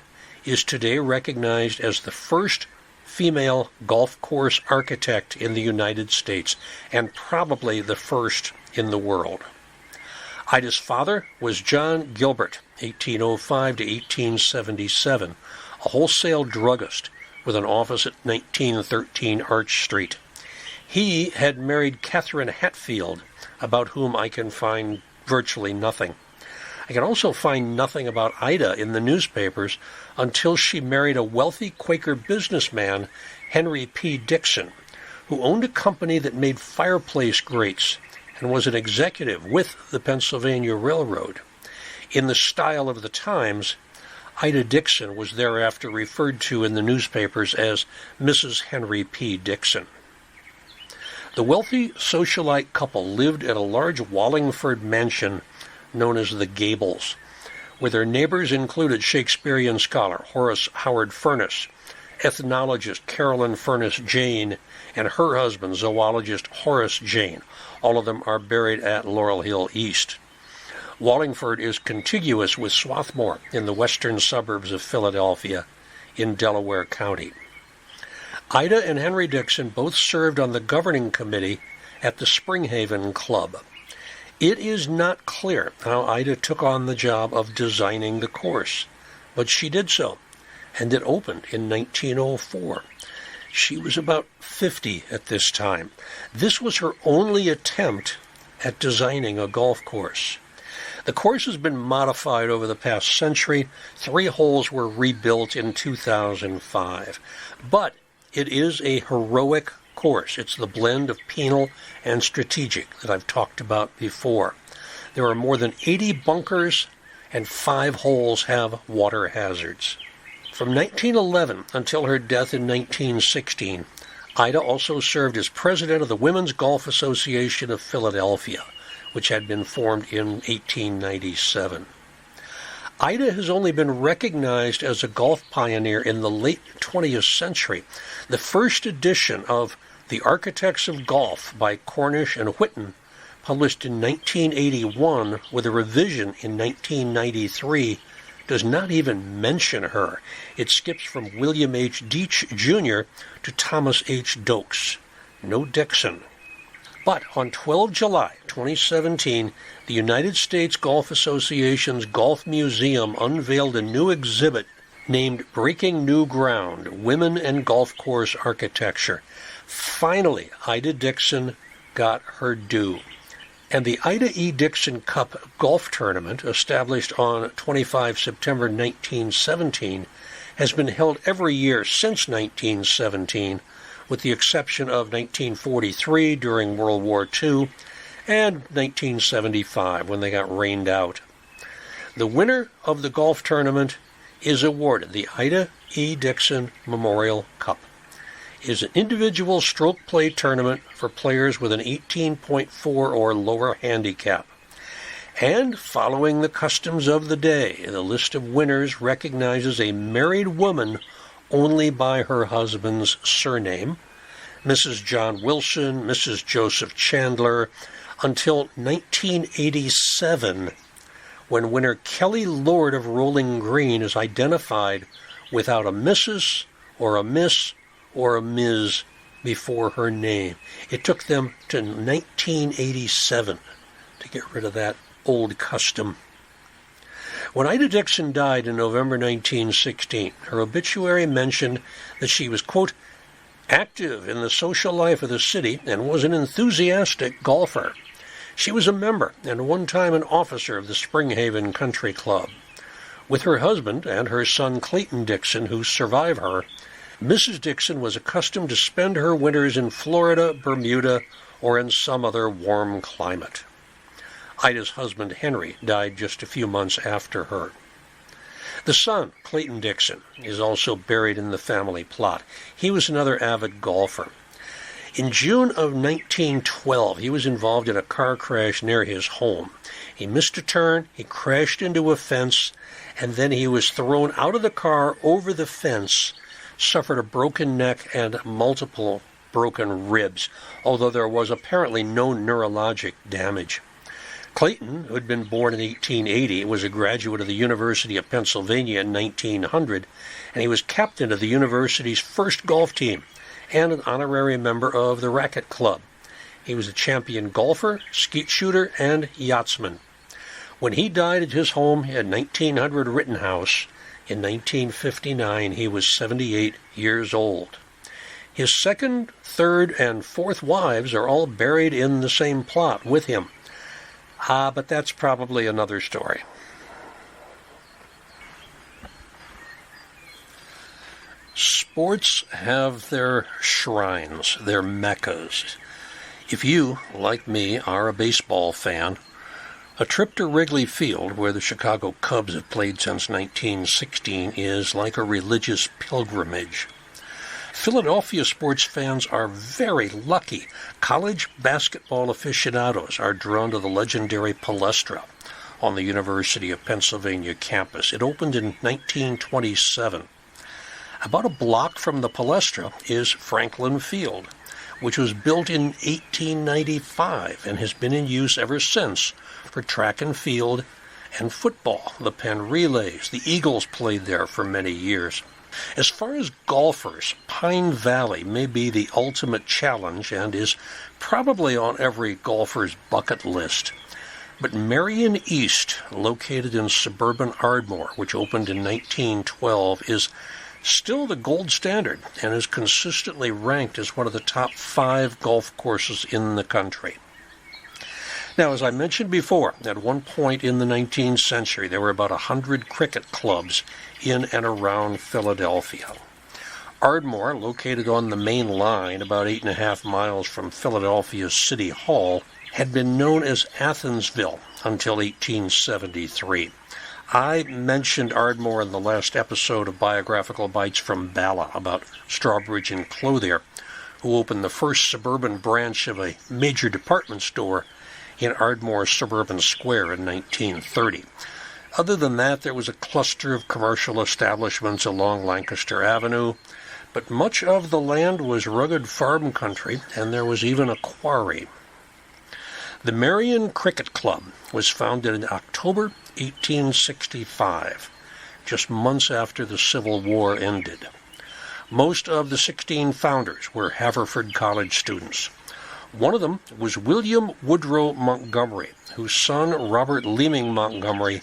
is today recognized as the first female golf course architect in the United States, and probably the first in the world. Ida's father was John Gilbert, 1805 to 1877, a wholesale druggist with an office at 1913 Arch Street. He had married Catherine Hatfield, about whom I can find virtually nothing. I can also find nothing about Ida in the newspapers until she married a wealthy Quaker businessman, Henry P. Dixon, who owned a company that made fireplace grates and was an executive with the Pennsylvania Railroad. In the style of the times, Ida Dixon was thereafter referred to in the newspapers as Mrs. Henry P. Dixon. The wealthy socialite couple lived at a large Wallingford mansion known as the Gables, where their neighbors included Shakespearean scholar Horace Howard Furness, ethnologist Carolyn Furness Jane, and her husband, zoologist Horace Jane. All of them are buried at Laurel Hill East. Wallingford is contiguous with Swarthmore in the western suburbs of Philadelphia in Delaware County. Ida and Henry Dixon both served on the governing committee at the Springhaven Club. It is not clear how Ida took on the job of designing the course, but she did so, and it opened in 1904. She was about 50 at this time. This was her only attempt at designing a golf course. The course has been modified over the past century. 3 holes were rebuilt in 2005. But it is a heroic course. It's the blend of penal and strategic that I've talked about before. There are more than 80 bunkers, and 5 holes have water hazards. From 1911 until her death in 1916, Ida also served as president of the Women's Golf Association of Philadelphia, which had been formed in 1897. Ida has only been recognized as a golf pioneer in the late 20th century. The first edition of The Architects of Golf by Cornish and Whitten, published in 1981 with a revision in 1993, does not even mention her. It skips from William H. Deach Jr. to Thomas H. Dokes. No Dixon. But on 12 July 2017, the United States Golf Association's Golf Museum unveiled a new exhibit named Breaking New Ground, Women and Golf Course Architecture. Finally, Ida Dixon got her due. And the Ida E. Dixon Cup Golf Tournament, established on 25 September 1917, has been held every year since 1917, with the exception of 1943 during World War II and 1975 when they got rained out. The winner of the golf tournament is awarded the Ida E. Dixon Memorial Cup. It is an individual stroke play tournament for players with an 18.4 or lower handicap. And following the customs of the day, the list of winners recognizes a married woman only by her husband's surname, Mrs. John Wilson, Mrs. Joseph Chandler, until 1987, when winner Kelly Lord of Rolling Green is identified without a Mrs. or a Miss or a Ms. before her name. It took them to 1987 to get rid of that old custom. When Ida Dixon died in November 1916, her obituary mentioned that she was, quote, active in the social life of the city and was an enthusiastic golfer. She was a member and one time an officer of the Springhaven Country Club. With her husband and her son Clayton Dixon, who survive her, Mrs. Dixon was accustomed to spend her winters in Florida, Bermuda, or in some other warm climate. Ida's husband, Henry, died just a few months after her. The son, Clayton Dixon, is also buried in the family plot. He was another avid golfer. In June of 1912, he was involved in a car crash near his home. He missed a turn, he crashed into a fence, and then he was thrown out of the car over the fence, suffered a broken neck and multiple broken ribs, although there was apparently no neurologic damage. Clayton, who had been born in 1880, was a graduate of the University of Pennsylvania in 1900, and he was captain of the university's first golf team and an honorary member of the Racquet Club. He was a champion golfer, skeet shooter, and yachtsman. When he died at his home at 1900 Rittenhouse in 1959, he was 78 years old. His second, third, and fourth wives are all buried in the same plot with him. But that's probably another story. Sports have their shrines, their meccas. If you, like me, are a baseball fan, a trip to Wrigley Field, where the Chicago Cubs have played since 1916, is like a religious pilgrimage. Philadelphia sports fans are very lucky. College basketball aficionados are drawn to the legendary Palestra on the University of Pennsylvania campus. It opened in 1927. About a block from the Palestra is Franklin Field, which was built in 1895 and has been in use ever since for track and field and football. The Penn Relays, the Eagles played there for many years. As far as golfers, Pine Valley may be the ultimate challenge and is probably on every golfer's bucket list. But Merion East, located in suburban Ardmore, which opened in 1912, is still the gold standard and is consistently ranked as one of the top 5 golf courses in the country. Now, as I mentioned before, at one point in the 19th century, there were about 100 cricket clubs in and around Philadelphia. Ardmore, located on the main line about 8.5 miles from Philadelphia's City Hall, had been known as Athensville until 1873. I mentioned Ardmore in the last episode of Biographical Bites from Bala about Strawbridge and Clothier, who opened the first suburban branch of a major department store in Ardmore Suburban Square in 1930. Other than that, there was a cluster of commercial establishments along Lancaster Avenue, but much of the land was rugged farm country, and there was even a quarry. The Merion Cricket Club was founded in October 1865, just months after the Civil War ended. Most of the 16 founders were Haverford College students. One of them was William Woodrow Montgomery, whose son Robert Leeming Montgomery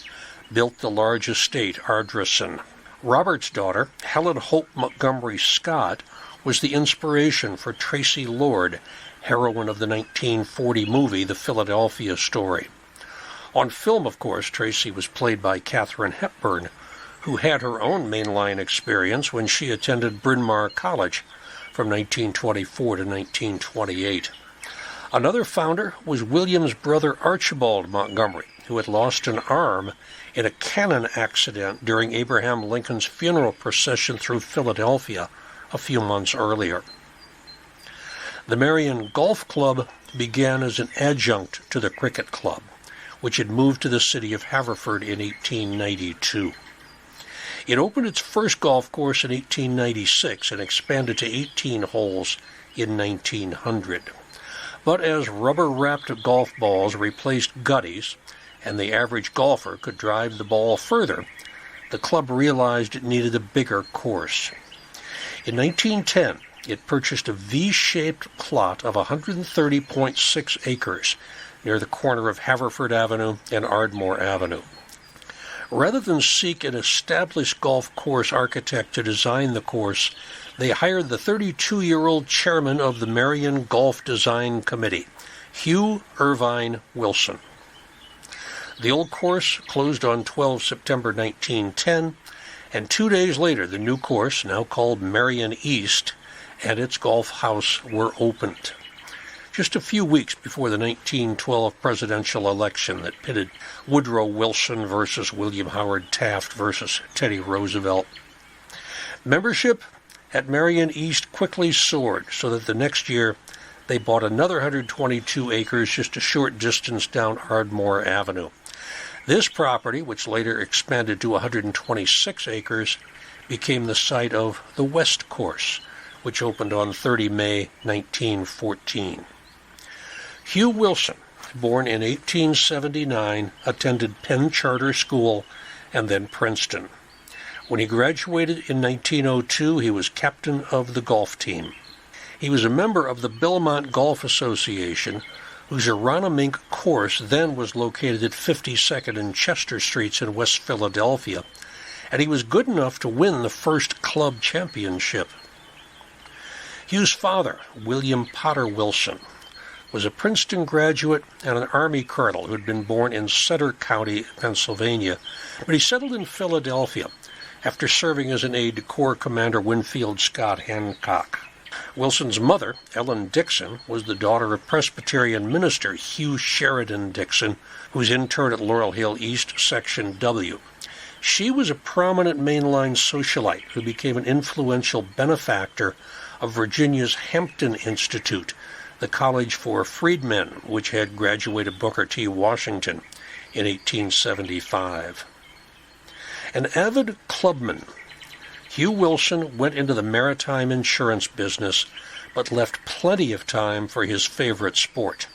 built the large estate Ardrossan. Robert's daughter, Helen Hope Montgomery Scott, was the inspiration for Tracy Lord, heroine of the 1940 movie The Philadelphia Story. On film, of course, Tracy was played by Katharine Hepburn, who had her own mainline experience when she attended Bryn Mawr College from 1924 to 1928. Another founder was William's brother Archibald Montgomery, who had lost an arm in a cannon accident during Abraham Lincoln's funeral procession through Philadelphia a few months earlier. The Merion Golf Club began as an adjunct to the Cricket Club, which had moved to the city of Haverford in 1892. It opened its first golf course in 1896 and expanded to 18 holes in 1900. But as rubber-wrapped golf balls replaced gutties, and the average golfer could drive the ball further, the club realized it needed a bigger course. In 1910, it purchased a V-shaped plot of 130.6 acres near the corner of Haverford Avenue and Ardmore Avenue. Rather than seek an established golf course architect to design the course, they hired the 32-year-old chairman of the Merion Golf Design Committee, Hugh Irvine Wilson. The old course closed on 12 September 1910, and 2 days later the new course, now called Merion East, and its golf house were opened. Just a few weeks before the 1912 presidential election that pitted Woodrow Wilson versus William Howard Taft versus Teddy Roosevelt. Membership at Merion East quickly soared, so that the next year they bought another 122 acres just a short distance down Ardmore Avenue. This property, which later expanded to 126 acres, became the site of the West Course, which opened on 30 May 1914. Hugh Wilson, born in 1879, attended Penn Charter School and then Princeton. When he graduated in 1902, he was captain of the golf team. He was a member of the Belmont Golf Association, whose Aronimink course then was located at 52nd and Chester Streets in West Philadelphia, and he was good enough to win the first club championship. Hugh's father, William Potter Wilson, was a Princeton graduate and an Army colonel who had been born in Sutter County, Pennsylvania, but he settled in Philadelphia after serving as an aide to Corps Commander Winfield Scott Hancock. Wilson's mother, Ellen Dixon, was the daughter of Presbyterian minister Hugh Sheridan Dixon, who was interned at Laurel Hill East, Section W. She was a prominent mainline socialite who became an influential benefactor of Virginia's Hampton Institute, the college for freedmen, which had graduated Booker T. Washington in 1875. An avid clubman, Hugh Wilson went into the maritime insurance business, but left plenty of time for his favorite sport.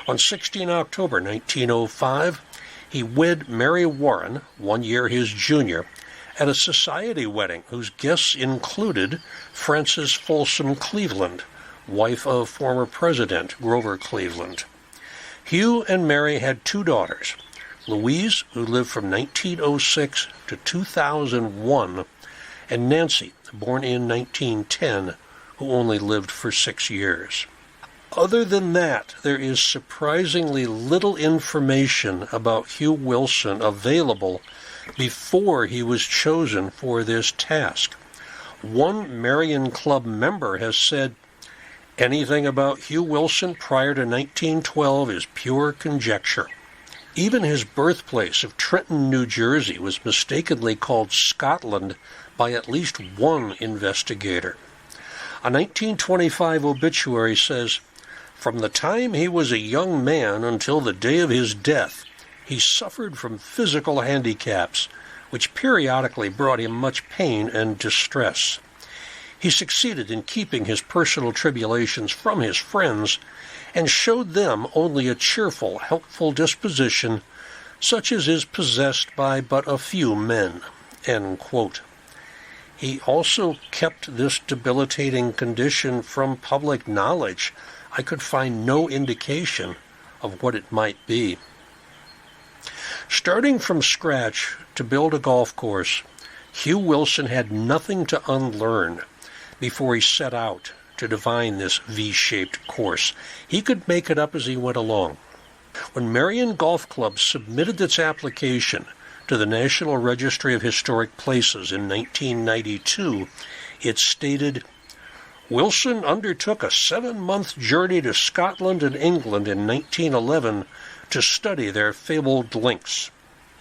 On 16 October 1905, he wed Mary Warren, 1 year his junior, at a society wedding whose guests included Frances Folsom Cleveland, wife of former President Grover Cleveland. Hugh and Mary had 2 daughters, Louise, who lived from 1906 to 2001, and Nancy, born in 1910, who only lived for 6 years. Other than that, there is surprisingly little information about Hugh Wilson available before he was chosen for this task. One Merion Club member has said, "Anything about Hugh Wilson prior to 1912 is pure conjecture." Even his birthplace of Trenton, New Jersey, was mistakenly called Scotland by at least one investigator. A 1925 obituary says, "From the time he was a young man until the day of his death, he suffered from physical handicaps, which periodically brought him much pain and distress. He succeeded in keeping his personal tribulations from his friends, and showed them only a cheerful, helpful disposition, such as is possessed by but a few men." End quote. He also kept this debilitating condition from public knowledge. I could find no indication of what it might be. Starting from scratch to build a golf course, Hugh Wilson had nothing to unlearn before he set out to divine this V-shaped course. He could make it up as he went along. When Merion Golf Club submitted its application to the National Registry of Historic Places in 1992, it stated, "Wilson undertook a 7-month journey to Scotland and England in 1911 to study their fabled links.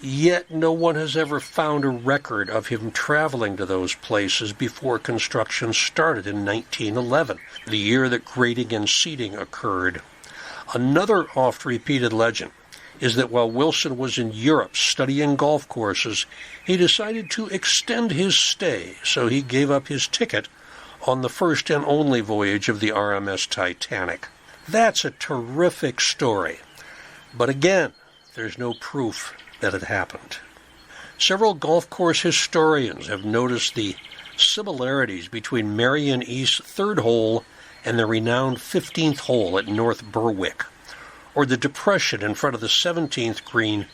Yet no one has ever found a record of him traveling to those places before construction started in 1911, the year that grading and seeding occurred." Another oft-repeated legend is that while Wilson was in Europe studying golf courses, he decided to extend his stay, so he gave up his ticket on the first and only voyage of the RMS Titanic. That's a terrific story, but again, there's no proof that it happened. Several golf course historians have noticed the similarities between Merion East's 3rd hole and the renowned 15th hole at North Berwick, or the depression in front of the 17th green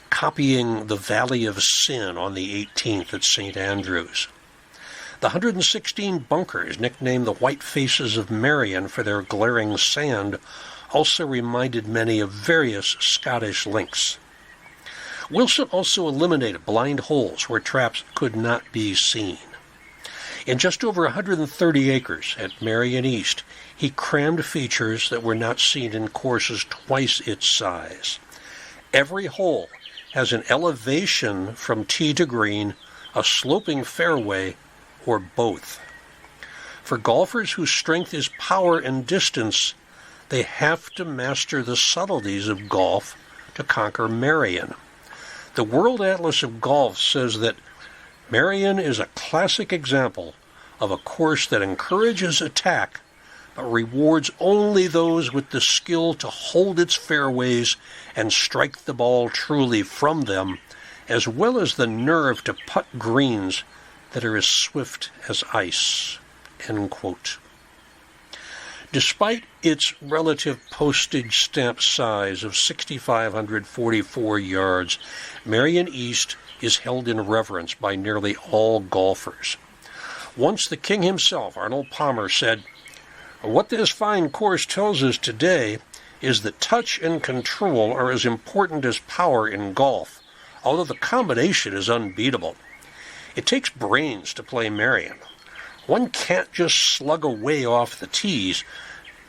copying the Valley of Sin on the 18th at St. Andrews. The 116 bunkers, nicknamed the White Faces of Merion for their glaring sand, also reminded many of various Scottish links. Wilson also eliminated blind holes where traps could not be seen. In just over 130 acres at Merion East, he crammed features that were not seen in courses twice its size. Every hole has an elevation from tee to green, a sloping fairway, or both. For golfers whose strength is power and distance, they have to master the subtleties of golf to conquer Merion. The World Atlas of Golf says that Merion is a classic example of a course that encourages attack but rewards only those with the skill to hold its fairways and strike the ball truly from them, as well as the nerve to putt greens that are as swift as ice." End quote. Despite its relative postage stamp size of 6,544 yards, Merion East is held in reverence by nearly all golfers. Once the king himself, Arnold Palmer, said, "What this fine course tells us today is that touch and control are as important as power in golf, although the combination is unbeatable. It takes brains to play Merion. One can't just slug away off the tees,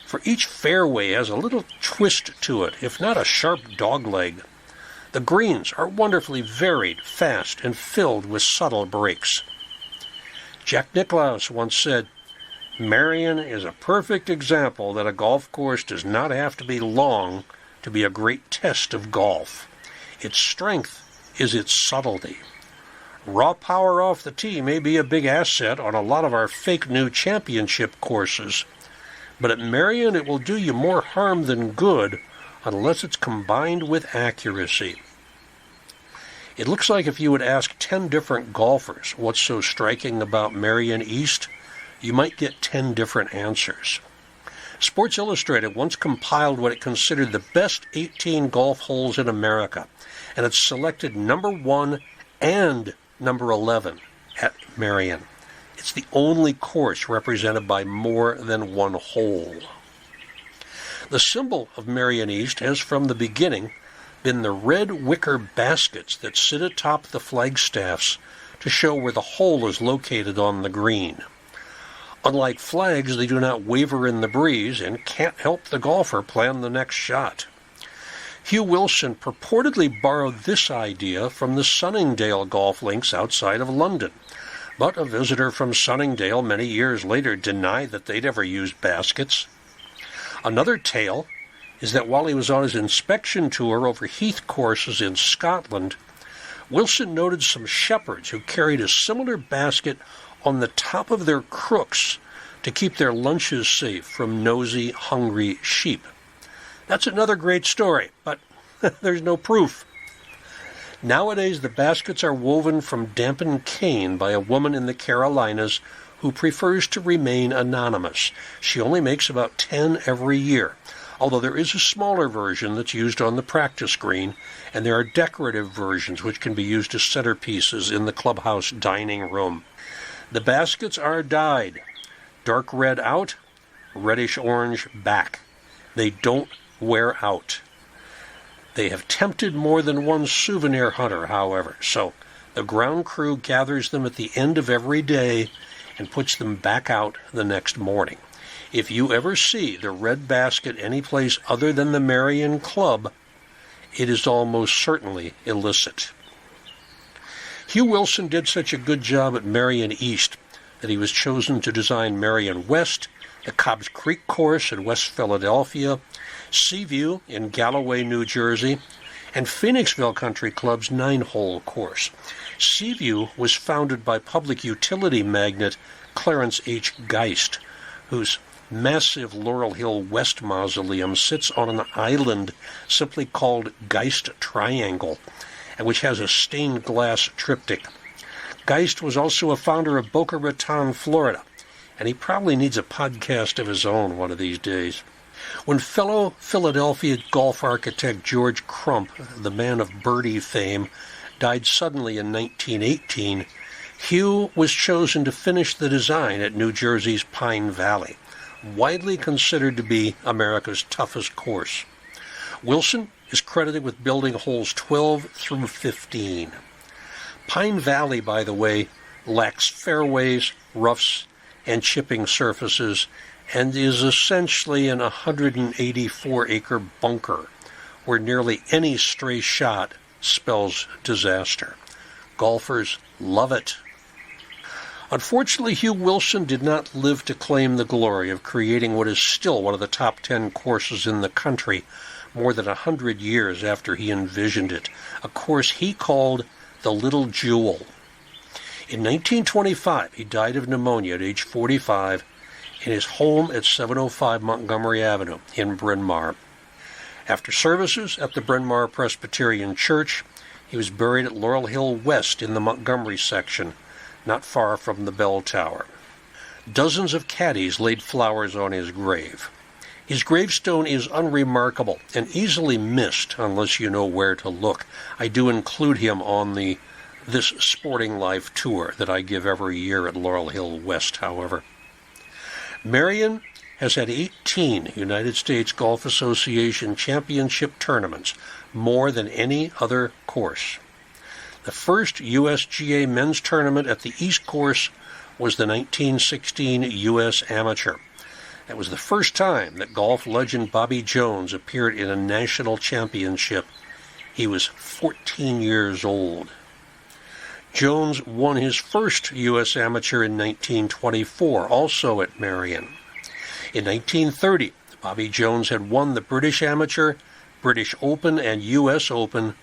for each fairway has a little twist to it, if not a sharp dogleg. The greens are wonderfully varied, fast, and filled with subtle breaks." Jack Nicklaus once said, "Merion is a perfect example that a golf course does not have to be long to be a great test of golf. Its strength is its subtlety. Raw power off the tee may be a big asset on a lot of our fake new championship courses, but at Merion it will do you more harm than good unless it's combined with accuracy." It looks like if you would ask 10 different golfers what's so striking about Merion East, you might get 10 different answers. Sports Illustrated once compiled what it considered the best 18 golf holes in America, and it selected number 1 and number 11 at Merion. It's the only course represented by more than one hole. The symbol of Merion East has from the beginning been the red wicker baskets that sit atop the flagstaffs to show where the hole is located on the green. Unlike flags, they do not waver in the breeze and can't help the golfer plan the next shot. Hugh Wilson purportedly borrowed this idea from the Sunningdale golf links outside of London. But a visitor from Sunningdale many years later denied that they'd ever used baskets. Another tale is that while he was on his inspection tour over heath courses in Scotland, Wilson noted some shepherds who carried a similar basket on the top of their crooks to keep their lunches safe from nosy, hungry sheep. That's another great story, but there's no proof. Nowadays, the baskets are woven from dampened cane by a woman in the Carolinas who prefers to remain anonymous. She only makes about 10 every year, although there is a smaller version that's used on the practice green, and there are decorative versions which can be used as centerpieces in the clubhouse dining room. The baskets are dyed, dark red out, reddish-orange back. They don't wear out. They have tempted more than one souvenir hunter, however, so the ground crew gathers them at the end of every day and puts them back out the next morning. If you ever see the red basket any place other than the Merion Club, it is almost certainly illicit. Hugh Wilson did such a good job at Merion East that he was chosen to design Merion West, the Cobb's Creek course in West Philadelphia, Seaview in Galloway, New Jersey, and Phoenixville Country Club's 9-hole course. Seaview was founded by public utility magnate Clarence H. Geist, whose massive Laurel Hill West mausoleum sits on an island simply called Geist Triangle, and which has a stained glass triptych. Geist was also a founder of Boca Raton, Florida, and he probably needs a podcast of his own one of these days. When fellow Philadelphia golf architect George Crump, the man of birdie fame, died suddenly in 1918, Hugh was chosen to finish the design at New Jersey's Pine Valley, widely considered to be America's toughest course. Wilson is credited with building holes 12 through 15. Pine Valley, by the way, lacks fairways, roughs, and chipping surfaces, and is essentially an 184-acre bunker where nearly any stray shot spells disaster. Golfers love it. Unfortunately, Hugh Wilson did not live to claim the glory of creating what is still one of the top 10 courses in the country more than 100 years after he envisioned it, a course he called the Little Jewel. In 1925, he died of pneumonia at age 45 in his home at 705 Montgomery Avenue in Bryn Mawr. After services at the Bryn Mawr Presbyterian Church, he was buried at Laurel Hill West in the Montgomery section, not far from the bell tower. Dozens of caddies laid flowers on his grave. His gravestone is unremarkable and easily missed unless you know where to look. I do include him on the This Sporting Life tour that I give every year at Laurel Hill West, however. Merion has had 18 United States Golf Association championship tournaments, more than any other course. The first USGA men's tournament at the East Course was the 1916 U.S. Amateur. That was the first time that golf legend Bobby Jones appeared in a national championship. He was 14 years old. Jones won his first U.S. Amateur in 1924, also at Merion. In 1930, Bobby Jones had won the British Amateur, British Open, and U.S. Open,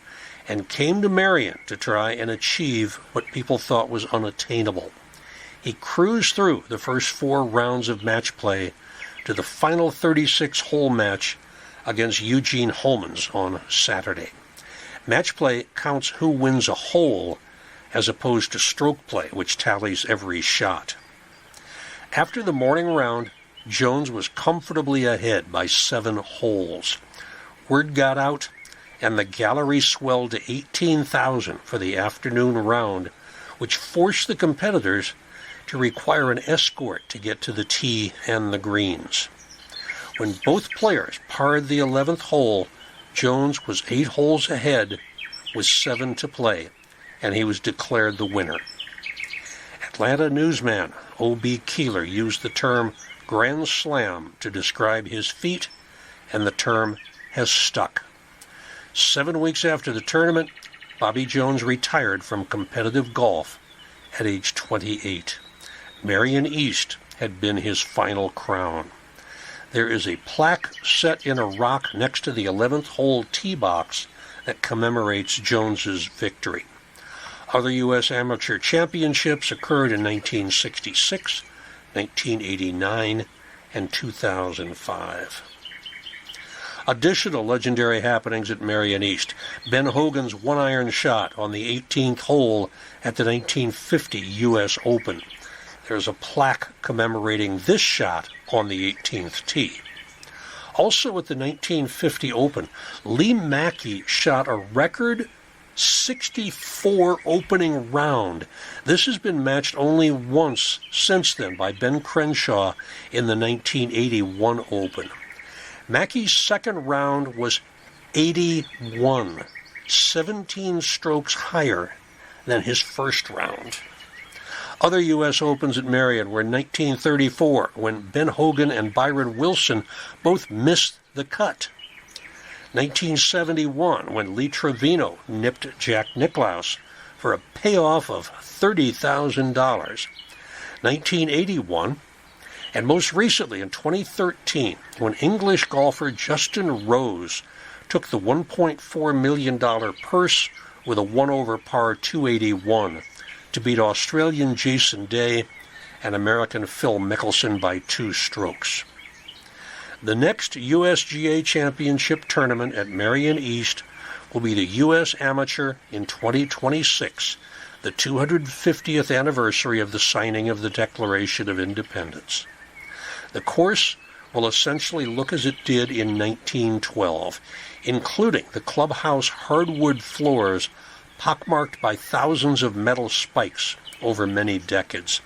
and came to Merion to try and achieve what people thought was unattainable. He cruised through the first 4 rounds of match play to the final 36-hole match against Eugene Homans on Saturday. Match play counts who wins a hole as opposed to stroke play, which tallies every shot. After the morning round, Jones was comfortably ahead by 7 holes. Word got out, and the gallery swelled to 18,000 for the afternoon round, which forced the competitors to require an escort to get to the tee and the greens. When both players parred the 11th hole, Jones was 8 holes ahead with 7 to play, and he was declared the winner. Atlanta newsman O.B. Keeler used the term Grand Slam to describe his feat, and the term has stuck. 7 weeks after the tournament, Bobby Jones retired from competitive golf at age 28. Merion East had been his final crown. There is a plaque set in a rock next to the 11th hole tee box that commemorates Jones's victory. Other U.S. amateur championships occurred in 1966, 1989, and 2005. Additional legendary happenings at Merion East. Ben Hogan's one-iron shot on the 18th hole at the 1950 U.S. Open. There's a plaque commemorating this shot on the 18th tee. Also at the 1950 Open, Lee Mackey shot a record 64 opening round. This has been matched only once since then by Ben Crenshaw in the 1981 Open. Mackey's second round was 81, 17 strokes higher than his first round. Other U.S. Opens at Merion were in 1934, when Ben Hogan and Byron Wilson both missed the cut. 1971, when Lee Trevino nipped Jack Nicklaus for a payoff of $30,000. 1981, and most recently in 2013, when English golfer Justin Rose took the $1.4 million purse with a 1-over par 281 to beat Australian Jason Day and American Phil Mickelson by 2 strokes. The next USGA Championship tournament at Merion East will be the U.S. Amateur in 2026, the 250th anniversary of the signing of the Declaration of Independence. The course will essentially look as it did in 1912, including the clubhouse hardwood floors pockmarked by thousands of metal spikes over many decades.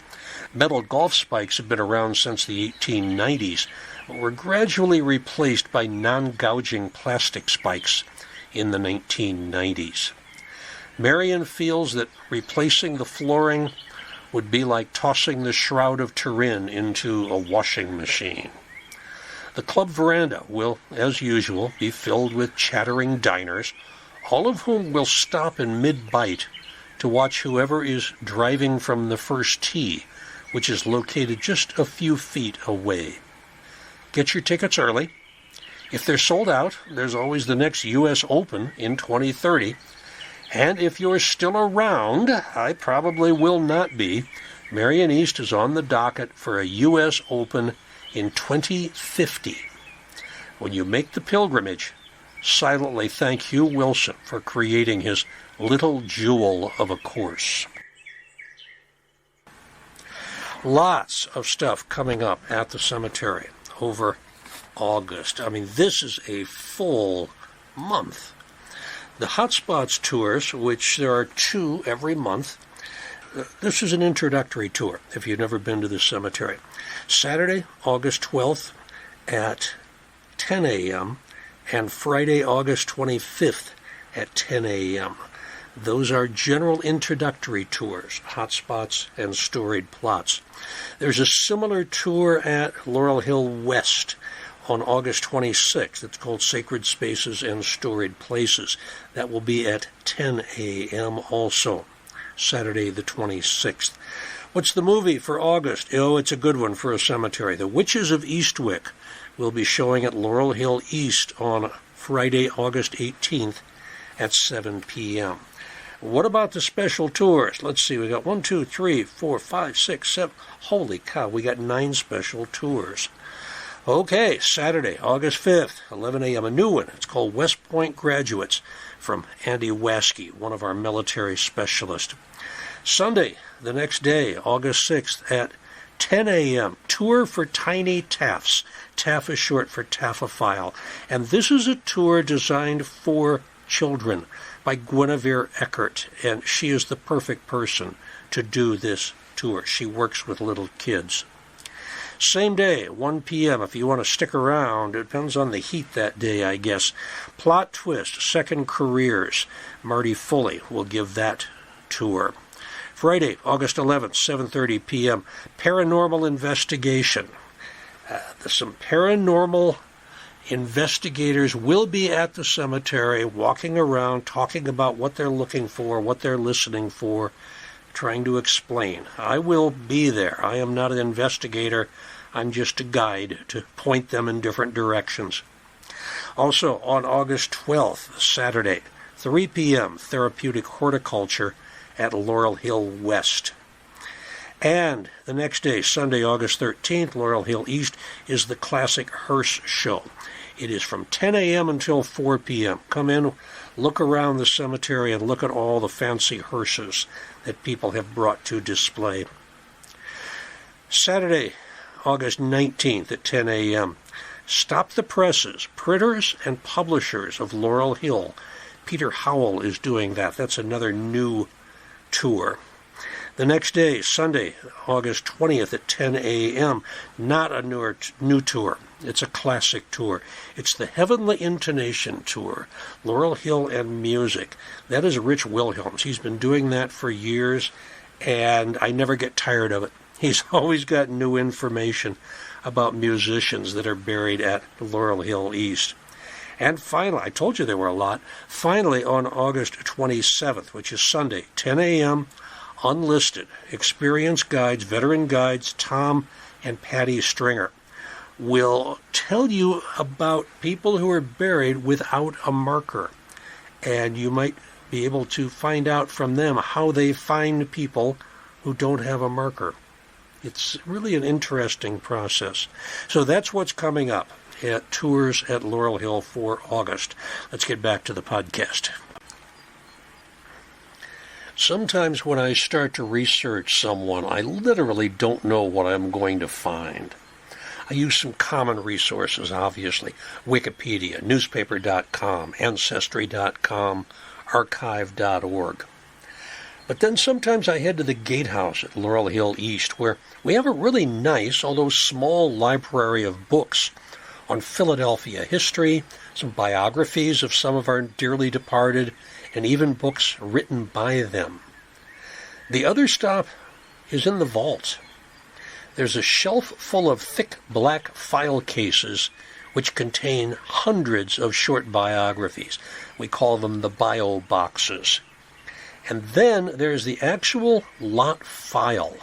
Metal golf spikes have been around since the 1890s, but were gradually replaced by non-gouging plastic spikes in the 1990s. Merion feels that replacing the flooring would be like tossing the Shroud of Turin into a washing machine. The club veranda will, as usual, be filled with chattering diners, all of whom will stop in mid-bite to watch whoever is driving from the first tee, which is located just a few feet away. Get your tickets early. If they're sold out, there's always the next U.S. Open in 2030. And if you're still around, I probably will not be, Merion East is on the docket for a U.S. Open in 2050. When you make the pilgrimage, silently thank Hugh Wilson for creating his little jewel of a course. Lots of stuff coming up at the cemetery over August. I mean, this is a full month. The Hotspots tours, which there are 2 every month, this is an introductory tour if you've never been to the cemetery. Saturday, August 12th at 10 a.m. and Friday, August 25th at 10 a.m. Those are general introductory tours, hotspots and storied plots. There's a similar tour at Laurel Hill West on August 26th. It's called Sacred Spaces and Storied Places. That will be at 10 a.m. also, Saturday the 26th. What's the movie for August? Oh, it's a good one for a cemetery. The Witches of Eastwick will be showing at Laurel Hill East on Friday, August 18th at 7 p.m. What about the special tours? Let's see, we got 1, 2, 3, 4, 5, 6, 7. Holy cow, we got 9 special tours. Okay, Saturday, August 5th, 11 a.m., a new one. It's called West Point Graduates from Andy Waskey, one of our military specialists. Sunday, the next day, August 6th at 10 a.m., Tour for Tiny Taffs. TAF is short for Taffophile. And this is a tour designed for children by Guinevere Eckert, and she is the perfect person to do this tour. She works with little kids. Same day, 1 p.m., if you want to stick around. It depends on the heat that day, I guess. Plot Twist, Second Careers. Marty Foley will give that tour. Friday, August 11th, 7:30 p.m., Paranormal Investigation. Some paranormal investigators will be at the cemetery, walking around, talking about what they're looking for, what they're listening for, trying to explain. I will be there. I am not an investigator. I'm just a guide to point them in different directions. Also, on August 12th, Saturday, 3 p.m., therapeutic horticulture at Laurel Hill West. And the next day, Sunday, August 13th, Laurel Hill East, is the classic hearse show. It is from 10 a.m. until 4 p.m. Come in, look around the cemetery, and look at all the fancy hearses that people have brought to display. Saturday, August 19th at 10 a.m., Stop the Presses, printers and publishers of Laurel Hill. Peter Howell is doing that. That's another new tour. The next day, Sunday, August 20th at 10 a.m., not a new tour. It's a classic tour. It's the Heavenly Intonation Tour, Laurel Hill and Music. That is Rich Wilhelms. He's been doing that for years, and I never get tired of it. He's always got new information about musicians that are buried at Laurel Hill East. And finally, I told you there were a lot, finally on August 27th, which is Sunday, 10 a.m., unlisted, experienced guides, veteran guides, Tom and Patty Stringer, will tell you about people who are buried without a marker. And you might be able to find out from them how they find people who don't have a marker. It's really an interesting process. So that's what's coming up at Tours at Laurel Hill for August. Let's get back to the podcast. Sometimes when I start to research someone, I literally don't know what I'm going to find. I use some common resources, obviously. Wikipedia, newspaper.com, ancestry.com, archive.org. But then sometimes I head to the Gatehouse at Laurel Hill East, where we have a really nice, although small, library of books on Philadelphia history, some biographies of some of our dearly departed, and even books written by them. The other stop is in the vault. There's a shelf full of thick black file cases which contain hundreds of short biographies. We call them the bio boxes. And then there's the actual lot file,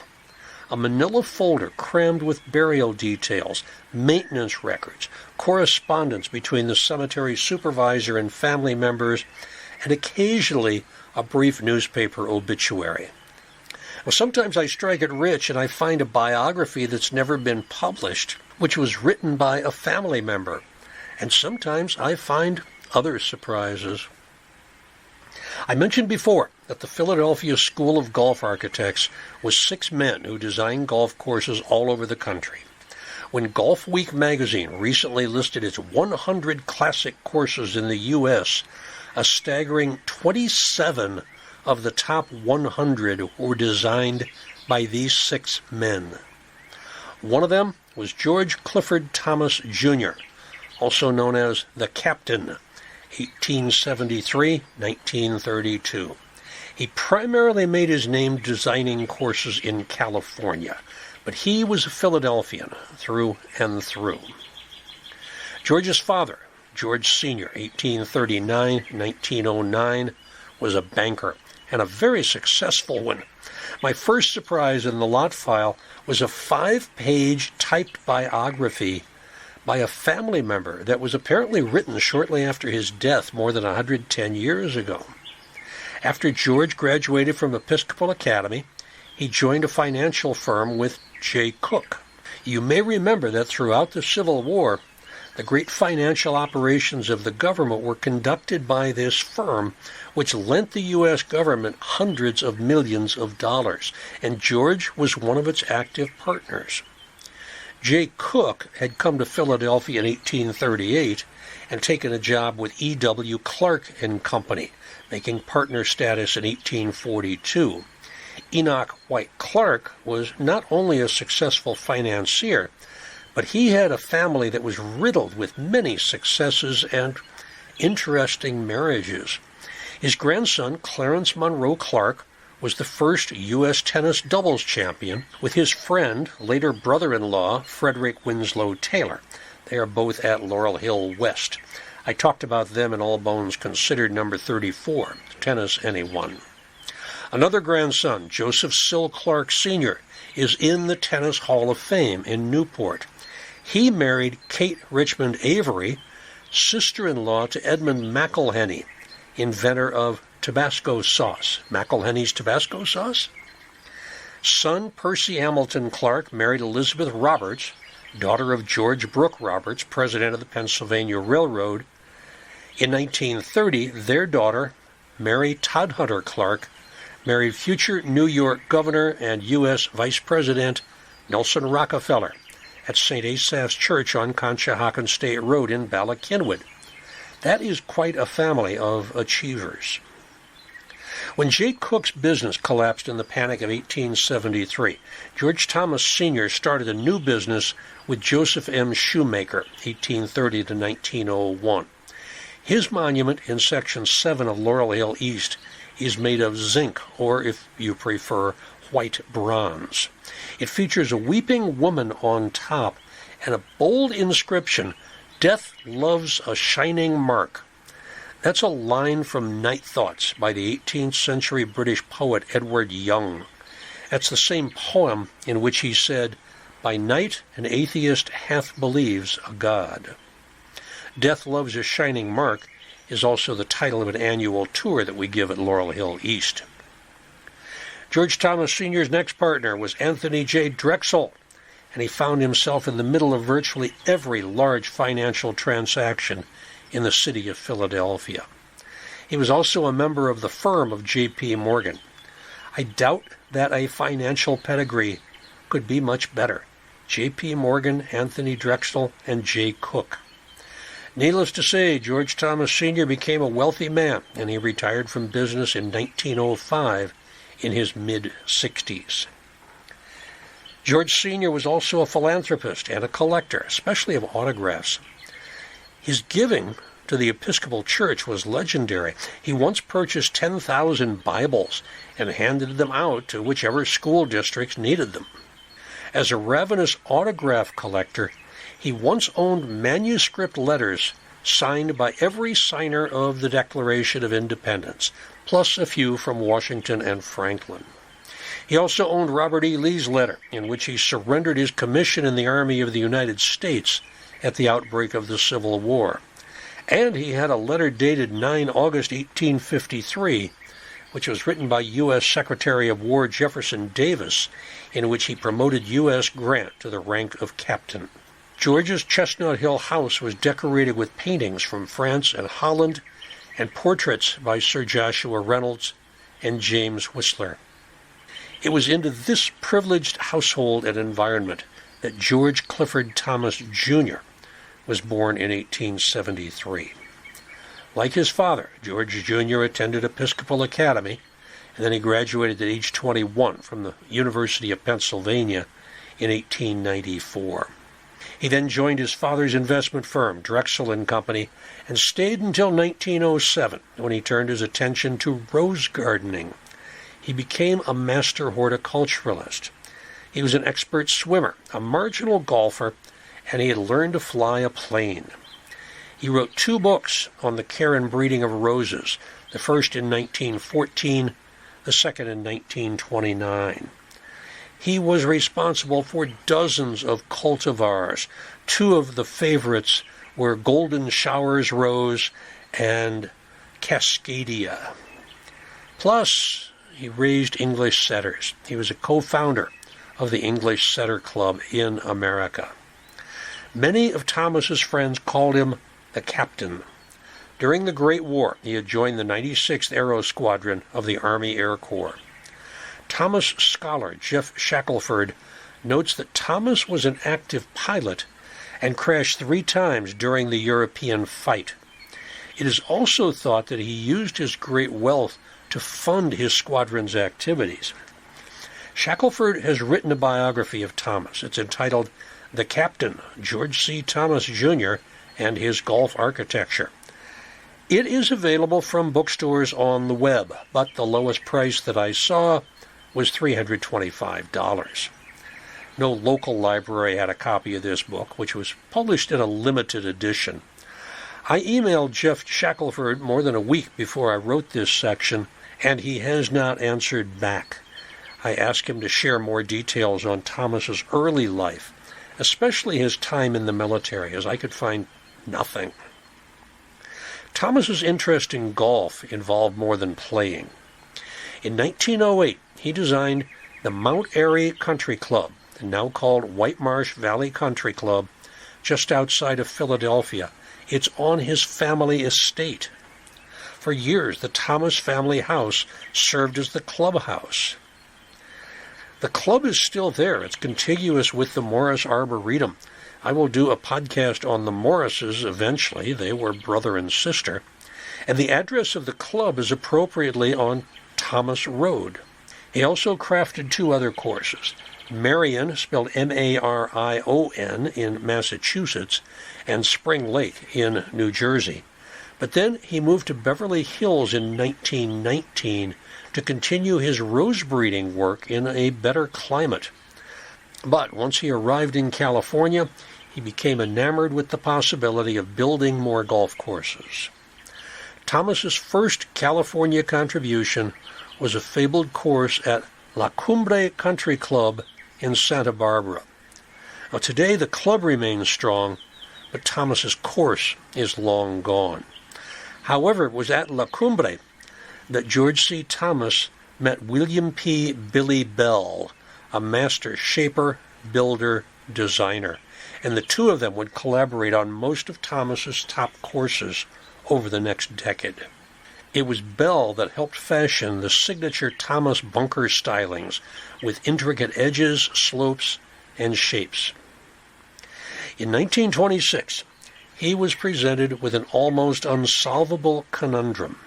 a manila folder crammed with burial details, maintenance records, correspondence between the cemetery supervisor and family members, and occasionally a brief newspaper obituary. Well, sometimes I strike it rich and I find a biography that's never been published, which was written by a family member. And sometimes I find other surprises. I mentioned before that the Philadelphia School of Golf Architects was 6 men who designed golf courses all over the country. When Golf Week magazine recently listed its 100 classic courses in the U.S., a staggering 27 of the top 100 were designed by these 6 men. One of them was George Clifford Thomas, Jr., also known as the Captain, 1873-1932. He primarily made his name designing courses in California, but he was a Philadelphian through and through. George's father, George Sr., 1839-1909, was a banker, and a very successful one. My first surprise in the lot file was a 5-page typed biography by a family member that was apparently written shortly after his death more than 110 years ago. After George graduated from Episcopal Academy, he joined a financial firm with J. Cook. You may remember that throughout the Civil War, the great financial operations of the government were conducted by this firm, which lent the U.S. government hundreds of millions of dollars, and George was one of its active partners. J. Cook had come to Philadelphia in 1838 and taken a job with E.W. Clark and Company, making partner status in 1842. Enoch White Clark was not only a successful financier, but he had a family that was riddled with many successes and interesting marriages. His grandson, Clarence Monroe Clark, was the first U.S. tennis doubles champion with his friend, later brother-in-law, Frederick Winslow Taylor. They are both at Laurel Hill West. I talked about them in All Bones Considered number 34, Tennis Anyone. Another grandson, Joseph Sill Clark Sr., is in the Tennis Hall of Fame in Newport. He married Kate Richmond Avery, sister-in-law to Edmund McElhenney, inventor of Tabasco sauce. McElhenney's Tabasco sauce? Son Percy Hamilton Clark married Elizabeth Roberts, daughter of George Brooke Roberts, president of the Pennsylvania Railroad. In 1930, their daughter, Mary Todhunter Clark, married future New York Governor and U.S. Vice President Nelson Rockefeller at St. Asaph's Church on Conshohocken State Road in Ballackinwood. That is quite a family of achievers. When Jay Cook's business collapsed in the Panic of 1873, George Thomas Sr. started a new business with Joseph M. Shoemaker, 1830 to 1901. His monument in Section 7 of Laurel Hill East is made of zinc, or if you prefer, white bronze. It features a weeping woman on top and a bold inscription, "Death loves a shining mark." That's a line from Night Thoughts by the 18th century British poet Edward Young. That's the same poem in which he said, "By night an atheist half believes a God." Death Loves a Shining Mark is also the title of an annual tour that we give at Laurel Hill East. George Thomas Sr.'s next partner was Anthony J. Drexel, and he found himself in the middle of virtually every large financial transaction in the city of Philadelphia. He was also a member of the firm of J.P. Morgan. I doubt that a financial pedigree could be much better. J.P. Morgan, Anthony Drexel, and Jay Cook. Needless to say, George Thomas Sr. became a wealthy man, and he retired from business in 1905 in his mid-60s. George Sr. was also a philanthropist and a collector, especially of autographs. His giving to the Episcopal Church was legendary. He once purchased 10,000 Bibles and handed them out to whichever school districts needed them. As a ravenous autograph collector, he once owned manuscript letters signed by every signer of the Declaration of Independence, plus a few from Washington and Franklin. He also owned Robert E. Lee's letter, in which he surrendered his commission in the Army of the United States at the outbreak of the Civil War. And he had a letter dated 9 August 1853, which was written by U.S. Secretary of War Jefferson Davis, in which he promoted U.S. Grant to the rank of captain. George's Chestnut Hill house was decorated with paintings from France and Holland and portraits by Sir Joshua Reynolds and James Whistler. It was into this privileged household and environment that George Clifford Thomas, Jr. was born in 1873. Like his father, George Jr. attended Episcopal Academy, and then he graduated at age 21 from the University of Pennsylvania in 1894. He then joined his father's investment firm, Drexel and Company, and stayed until 1907, when he turned his attention to rose gardening. He became a master horticulturalist. He was an expert swimmer, a marginal golfer, and he had learned to fly a plane. He wrote 2 books on the care and breeding of roses, the first in 1914, the second in 1929. He was responsible for dozens of cultivars. 2 of the favorites were Golden Showers Rose and Cascadia. Plus, he raised English setters. He was a co-founder of the English Setter Club in America. Many of Thomas's friends called him the Captain. During the Great War, he had joined the 96th Aero Squadron of the Army Air Corps. Thomas scholar Jeff Shackelford notes that Thomas was an active pilot and crashed 3 times during the European fight. It is also thought that he used his great wealth to fund his squadron's activities. Shackelford has written a biography of Thomas. It's entitled The Captain, George C. Thomas, Jr., and His Golf Architecture. It is available from bookstores on the web, but the lowest price that I saw was $325. No local library had a copy of this book, which was published in a limited edition. I emailed Jeff Shackelford more than a week before I wrote this section, and he has not answered back. I asked him to share more details on Thomas's early life, especially his time in the military, as I could find nothing. Thomas's interest in golf involved more than playing. In 1908, he designed the Mount Airy Country Club, now called White Marsh Valley Country Club, just outside of Philadelphia. It's on his family estate. For years, the Thomas family house served as the clubhouse. The club is still there. It's contiguous with the Morris Arboretum. I will do a podcast on the Morrises eventually. They were brother and sister. And the address of the club is appropriately on Thomas Road. He also crafted two other courses. Merion, spelled Marion, in Massachusetts, and Spring Lake in New Jersey. But then he moved to Beverly Hills in 1919 to continue his rose breeding work in a better climate. But once he arrived in California, he became enamored with the possibility of building more golf courses. Thomas's first California contribution was a fabled course at La Cumbre Country Club in Santa Barbara. Now, today the club remains strong, but Thomas's course is long gone. However, it was at La Cumbre that George C. Thomas met William P. Billy Bell, a master shaper, builder, designer, and the two of them would collaborate on most of Thomas's top courses over the next decade. It was Bell that helped fashion the signature Thomas bunker stylings with intricate edges, slopes, and shapes. In 1926, he was presented with an almost unsolvable conundrum: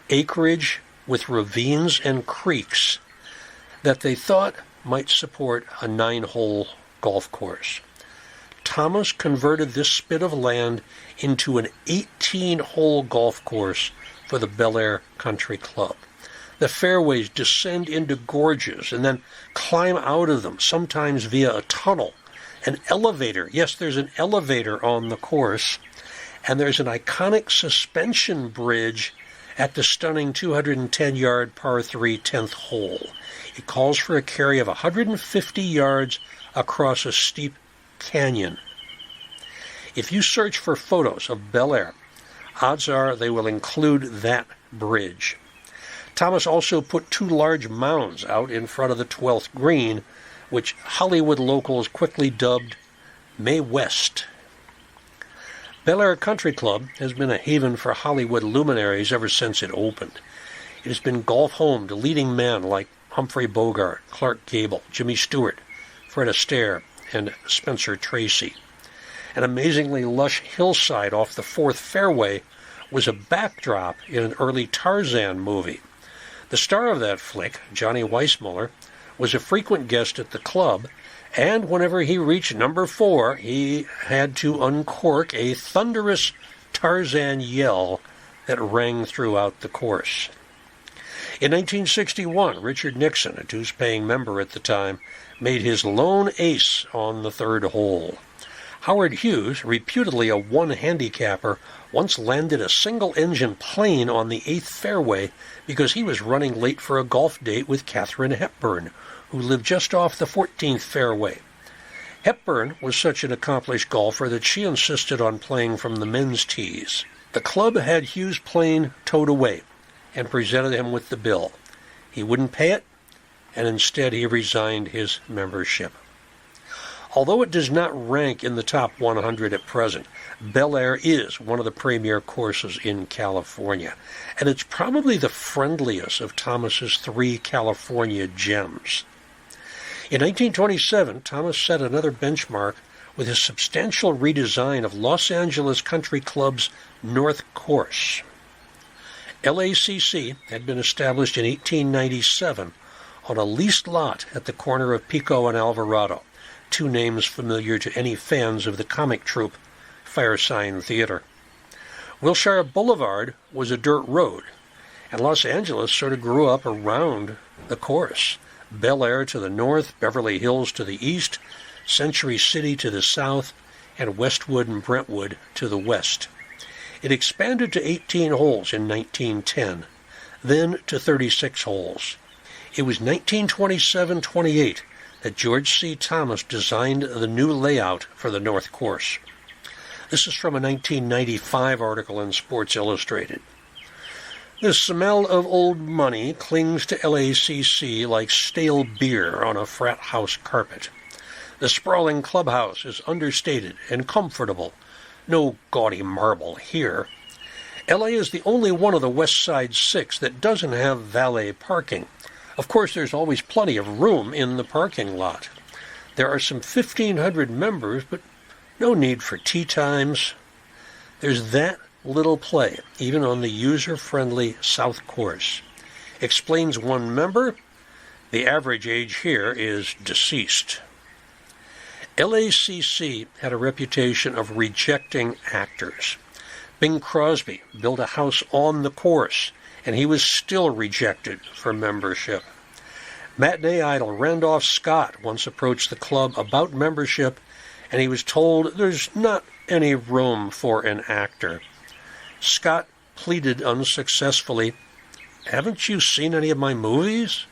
acreage with ravines and creeks that they thought might support a 9-hole golf course. Thomas converted this spit of land into an 18-hole golf course for the Bel Air Country Club. The fairways descend into gorges and then climb out of them, sometimes via a tunnel. An elevator, yes, there's an elevator on the course, and there's an iconic suspension bridge at the stunning 210-yard par 3 10th hole. It calls for a carry of 150 yards across a steep canyon. If you search for photos of Bel Air, odds are they will include that bridge. Thomas also put two large mounds out in front of the 12th green, which Hollywood locals quickly dubbed Mae West. Bel Air Country Club has been a haven for Hollywood luminaries ever since it opened. It has been golf home to leading men like Humphrey Bogart, Clark Gable, Jimmy Stewart, Fred Astaire, and Spencer Tracy. An amazingly lush hillside off the 4th fairway was a backdrop in an early Tarzan movie. The star of that flick, Johnny Weissmuller, was a frequent guest at the club, and whenever he reached number 4, he had to uncork a thunderous Tarzan yell that rang throughout the course. In 1961, Richard Nixon, a dues-paying member at the time, made his lone ace on the 3rd hole. Howard Hughes, reputedly a one-handicapper, once landed a single-engine plane on the 8th fairway because he was running late for a golf date with Katharine Hepburn, who lived just off the 14th fairway. Hepburn was such an accomplished golfer that she insisted on playing from the men's tees. The club had Hughes' plane towed away and presented him with the bill. He wouldn't pay it, and instead he resigned his membership. Although it does not rank in the top 100 at present, Bel Air is one of the premier courses in California, and it's probably the friendliest of Thomas's 3 California gems. In 1927, Thomas set another benchmark with his substantial redesign of Los Angeles Country Club's North Course. LACC had been established in 1897 on a leased lot at the corner of Pico and Alvarado, 2 names familiar to any fans of the comic troupe Firesign Theater. Wilshire Boulevard was a dirt road, and Los Angeles sort of grew up around the course. Bel Air to the north, Beverly Hills to the east, Century City to the south, and Westwood and Brentwood to the west. It expanded to 18 holes in 1910. then to 36 holes. It was 1927-28 that George C. Thomas designed the new layout for the North Course. This is from a 1995 article in Sports Illustrated. The smell of old money clings to LACC like stale beer on a frat house carpet. The sprawling clubhouse is understated and comfortable. No gaudy marble here. LA is the only one of the West Side 6 that doesn't have valet parking. Of course, there's always plenty of room in the parking lot. There are some 1,500 members, but no need for tea times. There's that little play, even on the user-friendly South Course. Explains one member, the average age here is deceased. LACC had a reputation of rejecting actors. Bing Crosby built a house on the course, and he was still rejected for membership. Matinee idol Randolph Scott once approached the club about membership, and he was told there's not any room for an actor. Scott pleaded unsuccessfully, "Haven't you seen any of my movies?"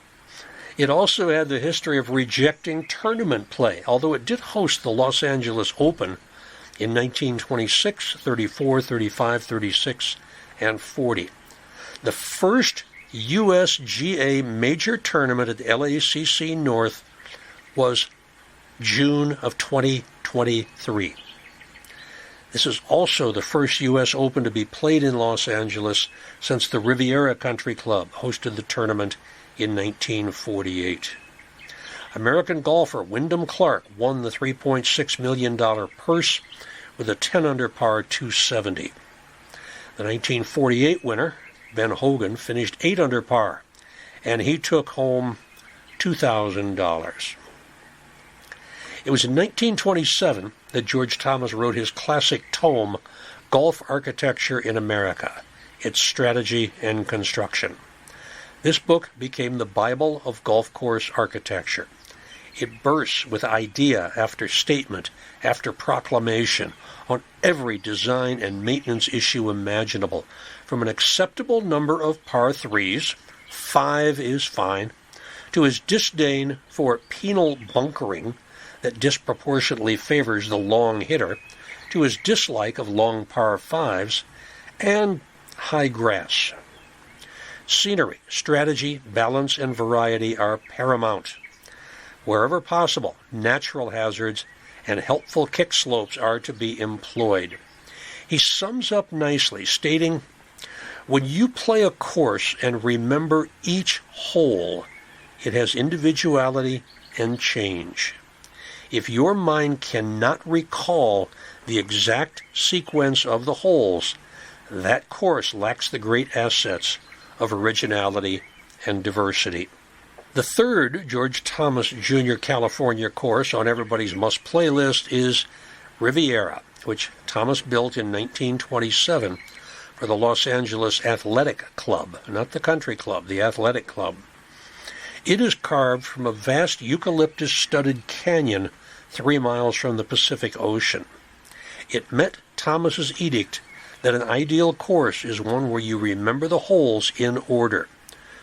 It also had the history of rejecting tournament play, although it did host the Los Angeles Open in 1926, 34, 35, 36, and 40. The first USGA major tournament at LACC North was June of 2023. This is also the first U.S. Open to be played in Los Angeles since the Riviera Country Club hosted the tournament in 1948. American golfer Wyndham Clark won the $3.6 million purse with a 10-under par 270. The 1948 winner, Ben Hogan, finished 8 under par, and he took home $2,000. It was in 1927 that George Thomas wrote his classic tome, Golf Architecture in America, Its Strategy and Construction. This book became the Bible of golf course architecture. It bursts with idea after statement after proclamation on every design and maintenance issue imaginable, from an acceptable number of par threes, 5 is fine, to his disdain for penal bunkering that disproportionately favors the long hitter, to his dislike of long par 5s, and high grass. Scenery, strategy, balance, and variety are paramount. Wherever possible, natural hazards and helpful kick slopes are to be employed. He sums up nicely, stating, "When you play a course and remember each hole, it has individuality and change. If your mind cannot recall the exact sequence of the holes, that course lacks the great assets of originality and diversity." The third George Thomas Jr. California course on everybody's must-play list is Riviera, which Thomas built in 1927 for the Los Angeles Athletic Club, not the country club, the athletic club. It is carved from a vast eucalyptus-studded canyon 3 miles from the Pacific Ocean. It met Thomas's edict that an ideal course is one where you remember the holes in order.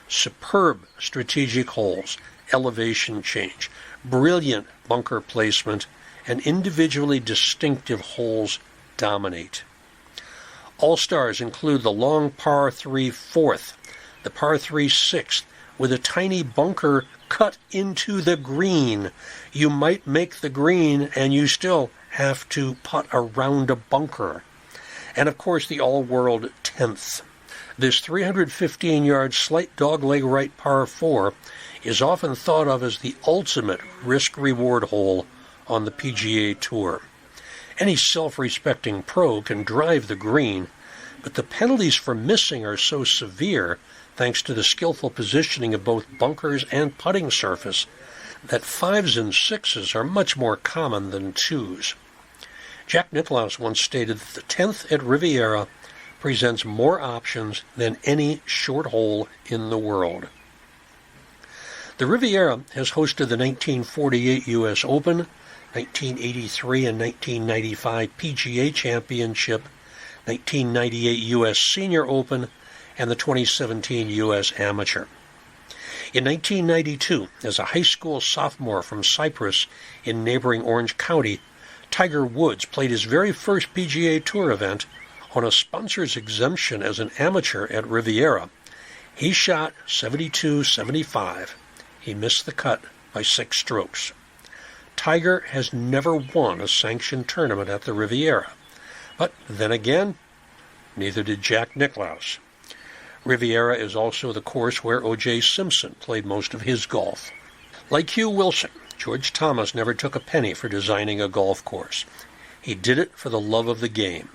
Superb strategic holes, elevation change, brilliant bunker placement, and individually distinctive holes dominate. All-stars include the long par 3 4th, the par 3 6th, with a tiny bunker cut into the green. You might make the green and you still have to putt around a bunker. And of course the all-world 10th. This 315-yard slight dogleg right par 4 is often thought of as the ultimate risk-reward hole on the PGA Tour. Any self-respecting pro can drive the green, but the penalties for missing are so severe, thanks to the skillful positioning of both bunkers and putting surface, that 5s and 6s are much more common than 2s. Jack Nicklaus once stated that the 10th at Riviera presents more options than any short hole in the world. The Riviera has hosted the 1948 U.S. Open, 1983 and 1995 PGA Championship, 1998 U.S. Senior Open, and the 2017 U.S. Amateur. In 1992, as a high school sophomore from Cyprus in neighboring Orange County, Tiger Woods played his very first PGA Tour event on a sponsor's exemption as an amateur at Riviera. He shot 72-75. He missed the cut by 6 strokes. Tiger has never won a sanctioned tournament at the Riviera. But then again, neither did Jack Nicklaus. Riviera is also the course where O.J. Simpson played most of his golf. Like Hugh Wilson, George Thomas never took a penny for designing a golf course. He did it for the love of the game.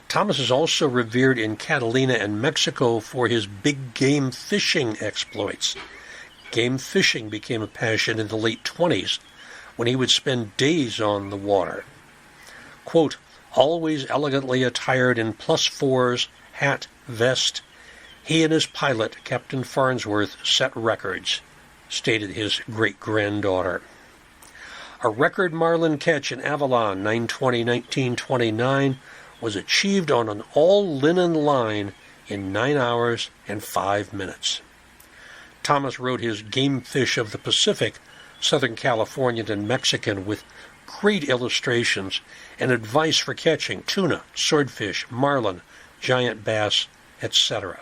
Thomas is also revered in Catalina and Mexico for his big game fishing exploits. Game fishing became a passion in the late 20s when he would spend days on the water. Quote, always elegantly attired in +4s, hat, vest, he and his pilot, Captain Farnsworth, set records, stated his great-granddaughter. A record marlin catch in Avalon, 9/20/1929, was achieved on an all-linen line in 9 hours and 5 minutes. Thomas wrote his Game Fish of the Pacific, Southern Californian and Mexican, with great illustrations and advice for catching tuna, swordfish, marlin, giant bass, etc.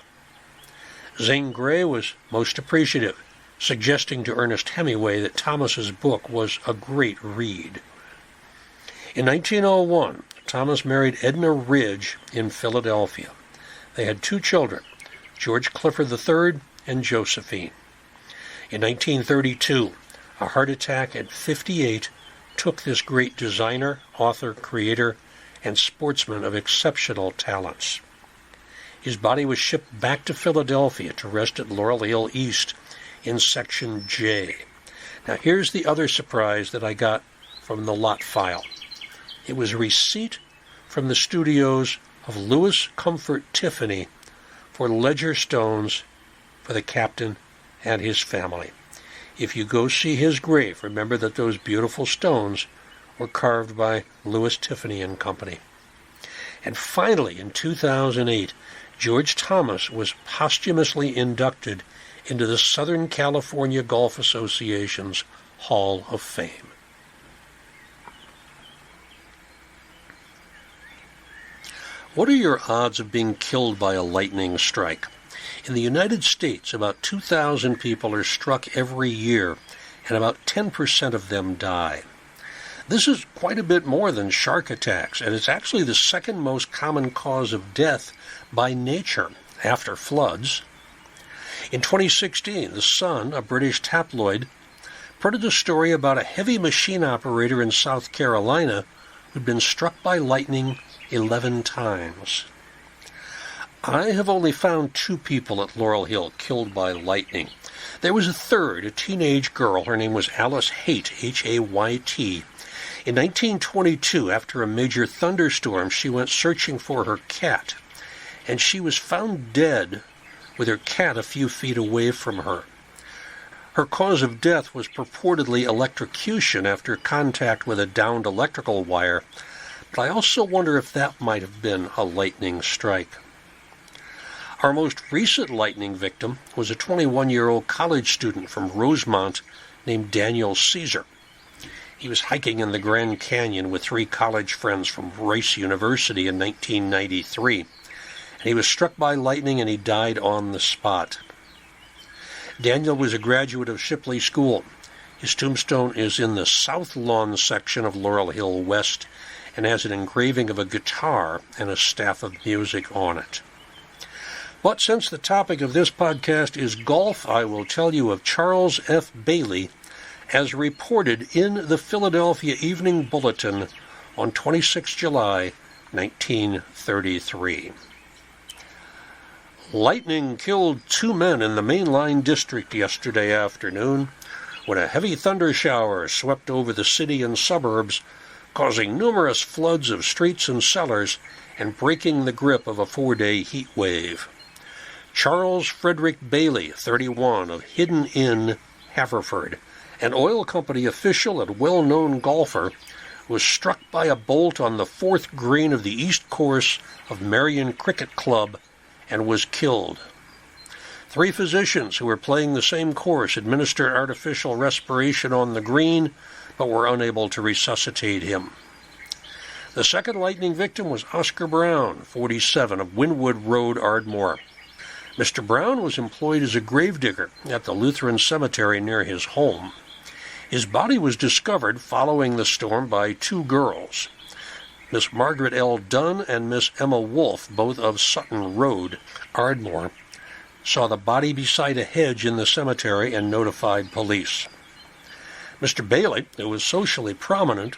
Zane Grey was most appreciative, suggesting to Ernest Hemingway that Thomas's book was a great read. In 1901, Thomas married Edna Ridge in Philadelphia. They had 2 children, George Clifford III and Josephine. In 1932, a heart attack at 58 took this great designer, author, creator, and sportsman of exceptional talents. His body was shipped back to Philadelphia to rest at Laurel Hill East in Section J. Now here's the other surprise that I got from the lot file. It was a receipt from the studios of Louis Comfort Tiffany for ledger stones for the captain and his family. If you go see his grave, remember that those beautiful stones were carved by Louis Tiffany and Company. And finally, in 2008, George Thomas was posthumously inducted into the Southern California Golf Association's Hall of Fame. What are your odds of being killed by a lightning strike? In the United States, about 2,000 people are struck every year, and about 10% of them die. This is quite a bit more than shark attacks, and it's actually the second most common cause of death by nature, after floods. In 2016, The Sun, a British tabloid, printed a story about a heavy machine operator in South Carolina who'd been struck by lightning 11 times. I have only found 2 people at Laurel Hill killed by lightning. There was a third, a teenage girl. Her name was Alice Hayt, H-A-Y-T. In 1922, after a major thunderstorm, she went searching for her cat, and she was found dead with her cat a few feet away from her. Her cause of death was purportedly electrocution after contact with a downed electrical wire, but I also wonder if that might have been a lightning strike. Our most recent lightning victim was a 21-year-old college student from Rosemont named Daniel Caesar. He was hiking in the Grand Canyon with 3 college friends from Rice University in 1993. And he was struck by lightning and he died on the spot. Daniel was a graduate of Shipley School. His tombstone is in the South Lawn section of Laurel Hill West and has an engraving of a guitar and a staff of music on it. But since the topic of this podcast is golf, I will tell you of Charles F. Baily, as reported in the Philadelphia Evening Bulletin on 26 July 1933. Lightning killed 2 men in the Mainline District yesterday afternoon when a heavy thunder shower swept over the city and suburbs, causing numerous floods of streets and cellars and breaking the grip of a 4-day heat wave. Charles Frederick Baily, 31, of Hidden Inn, Haverford, an oil company official and well-known golfer, was struck by a bolt on the 4th green of the East Course of Merion Cricket Club and was killed. 3 physicians who were playing the same course administered artificial respiration on the green, but were unable to resuscitate him. The second lightning victim was Oscar Brown, 47, of Wynwood Road, Ardmore. Mr. Brown was employed as a gravedigger at the Lutheran cemetery near his home. His body was discovered following the storm by 2 girls, Miss Margaret L. Dunn and Miss Emma Wolfe, both of Sutton Road, Ardmore, saw the body beside a hedge in the cemetery and notified police. Mr. Baily, who was socially prominent,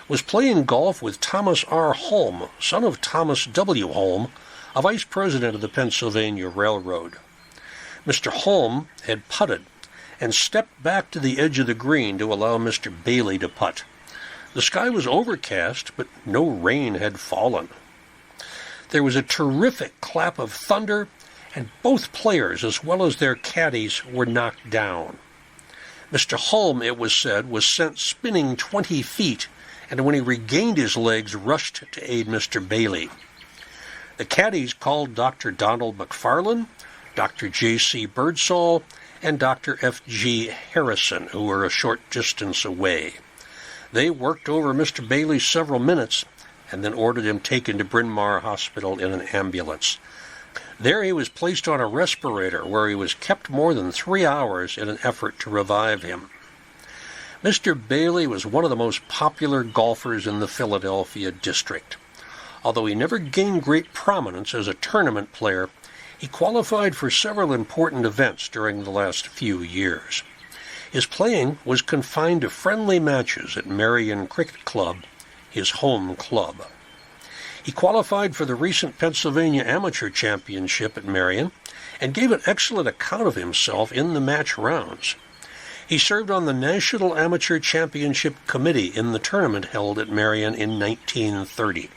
was playing golf with Thomas R. Holm, son of Thomas W. Holm, a vice president of the Pennsylvania Railroad. Mr. Holm had putted and stepped back to the edge of the green to allow Mr. Baily to putt. The sky was overcast, but no rain had fallen. There was a terrific clap of thunder, and both players, as well as their caddies, were knocked down. Mr. Holm, it was said, was sent spinning 20 feet, and when he regained his legs, rushed to aid Mr. Baily. The caddies called Dr. Donald McFarlane, Dr. J.C. Birdsall, and Dr. F.G. Harrison, who were a short distance away. They worked over Mr. Baily several minutes and then ordered him taken to Bryn Mawr Hospital in an ambulance. There he was placed on a respirator where he was kept more than 3 hours in an effort to revive him. Mr. Baily was one of the most popular golfers in the Philadelphia district. Although he never gained great prominence as a tournament player, he qualified for several important events during the last few years. His playing was confined to friendly matches at Merion Cricket Club, his home club. He qualified for the recent Pennsylvania Amateur Championship at Merion and gave an excellent account of himself in the match rounds. He served on the National Amateur Championship Committee in the tournament held at Merion in 1930.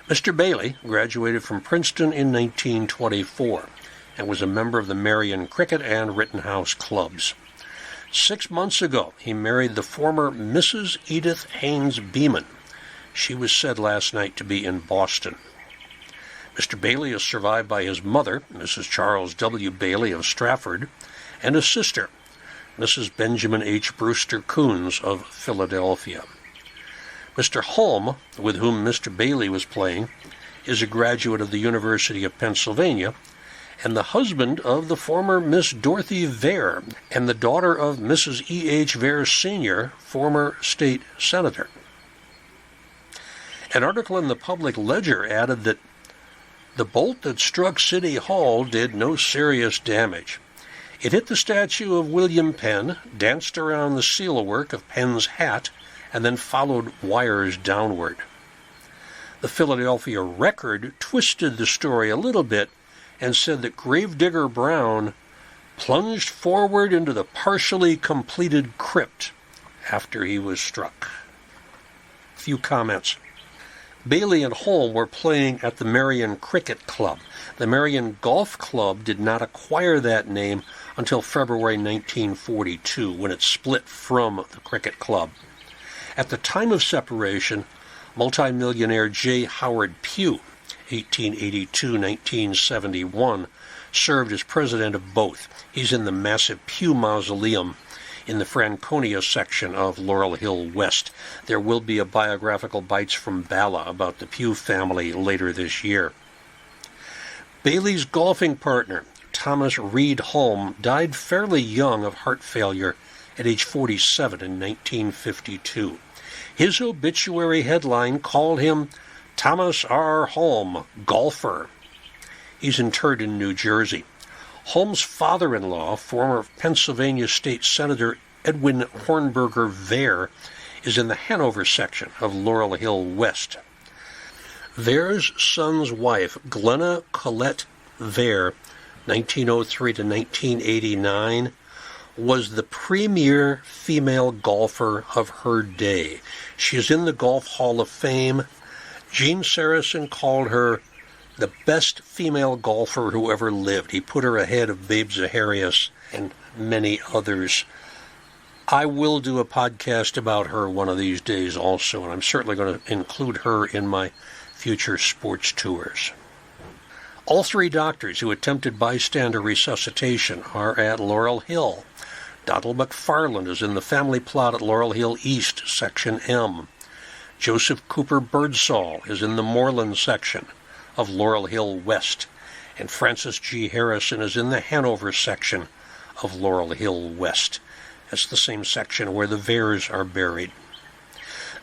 Mr. Baily graduated from Princeton in 1924 and was a member of the Merion Cricket and Rittenhouse clubs. 6 months ago, he married the former Mrs. Edith Haynes Beeman. She was said last night to be in Boston. Mr. Baily is survived by his mother, Mrs. Charles W. Baily of Stratford, and a sister, Mrs. Benjamin H. Brewster Coons of Philadelphia. Mr. Holm, with whom Mr. Baily was playing, is a graduate of the University of Pennsylvania and the husband of the former Miss Dorothy Vere and the daughter of Mrs. E.H. Vere Sr., former state senator. An article in the Public Ledger added that the bolt that struck City Hall did no serious damage. It hit the statue of William Penn, danced around the sealwork of Penn's hat, and then followed wires downward. The Philadelphia Record twisted the story a little bit and said that Gravedigger Brown plunged forward into the partially completed crypt after he was struck. A few comments. Baily and Holm were playing at the Merion Cricket Club. The Merion Golf Club did not acquire that name until February 1942, when it split from the cricket club. At the time of separation, multimillionaire J. Howard Pugh, 1882-1971, served as president of both. He's in the massive Pugh Mausoleum in the Franconia section of Laurel Hill West. There will be a biographical Bites from Bala about the Pugh family later this year. Baily's golfing partner, Thomas Reed Holm, died fairly young of heart failure at age 47 in 1952. His obituary headline called him Thomas R. Holm, golfer. He's interred in New Jersey. Holm's father-in-law, former Pennsylvania State Senator Edwin Hornberger Vere, is in the Hanover section of Laurel Hill West. Vere's son's wife, Glenna Collette Vere, 1903 to 1989, was the premier female golfer of her day. She is in the Golf Hall of Fame. Gene Saracen called her the best female golfer who ever lived. He put her ahead of Babe Zaharias and many others. I will do a podcast about her one of these days also, and I'm certainly going to include her in my future sports tours. All three doctors who attempted bystander resuscitation are at Laurel Hill. Donald McFarland is in the family plot at Laurel Hill East, Section M. Joseph Cooper Birdsall is in the Moreland section of Laurel Hill West, and Francis G. Harrison is in the Hanover section of Laurel Hill West. That's the same section where the Veres are buried.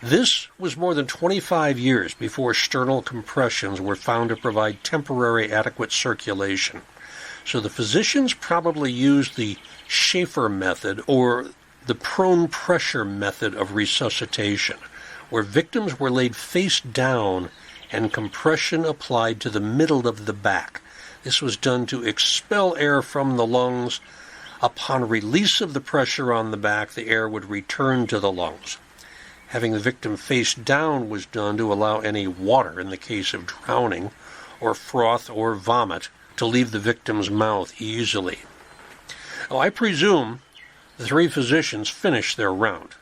This was more than 25 years before sternal compressions were found to provide temporary adequate circulation. So the physicians probably used the Schaefer method or the prone pressure method of resuscitation, where victims were laid face down and compression applied to the middle of the back. This was done to expel air from the lungs. Upon release of the pressure on the back, the air would return to the lungs. Having the victim face down was done to allow any water, in the case of drowning, or froth or vomit, to leave the victim's mouth easily. Now, I presume the three physicians finished their round.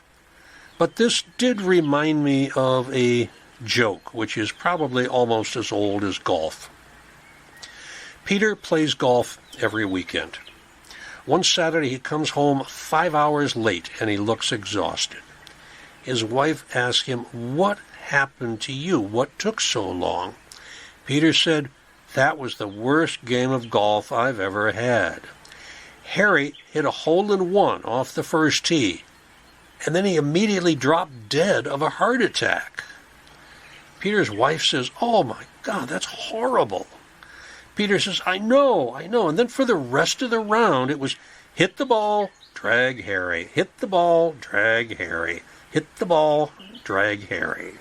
But this did remind me of a joke, which is probably almost as old as golf. Peter plays golf every weekend. One Saturday he comes home 5 hours late and he looks exhausted. His wife asks him, "What happened to you? What took so long?" Peter said, "That was the worst game of golf I've ever had. Harry hit a hole-in-one off the first tee, and then he immediately dropped dead of a heart attack." Peter's wife says, "Oh my God, that's horrible." Peter says, I know. And then for the rest of the round, it was hit the ball, drag Harry. Hit the ball, drag Harry. Hit the ball, drag Harry.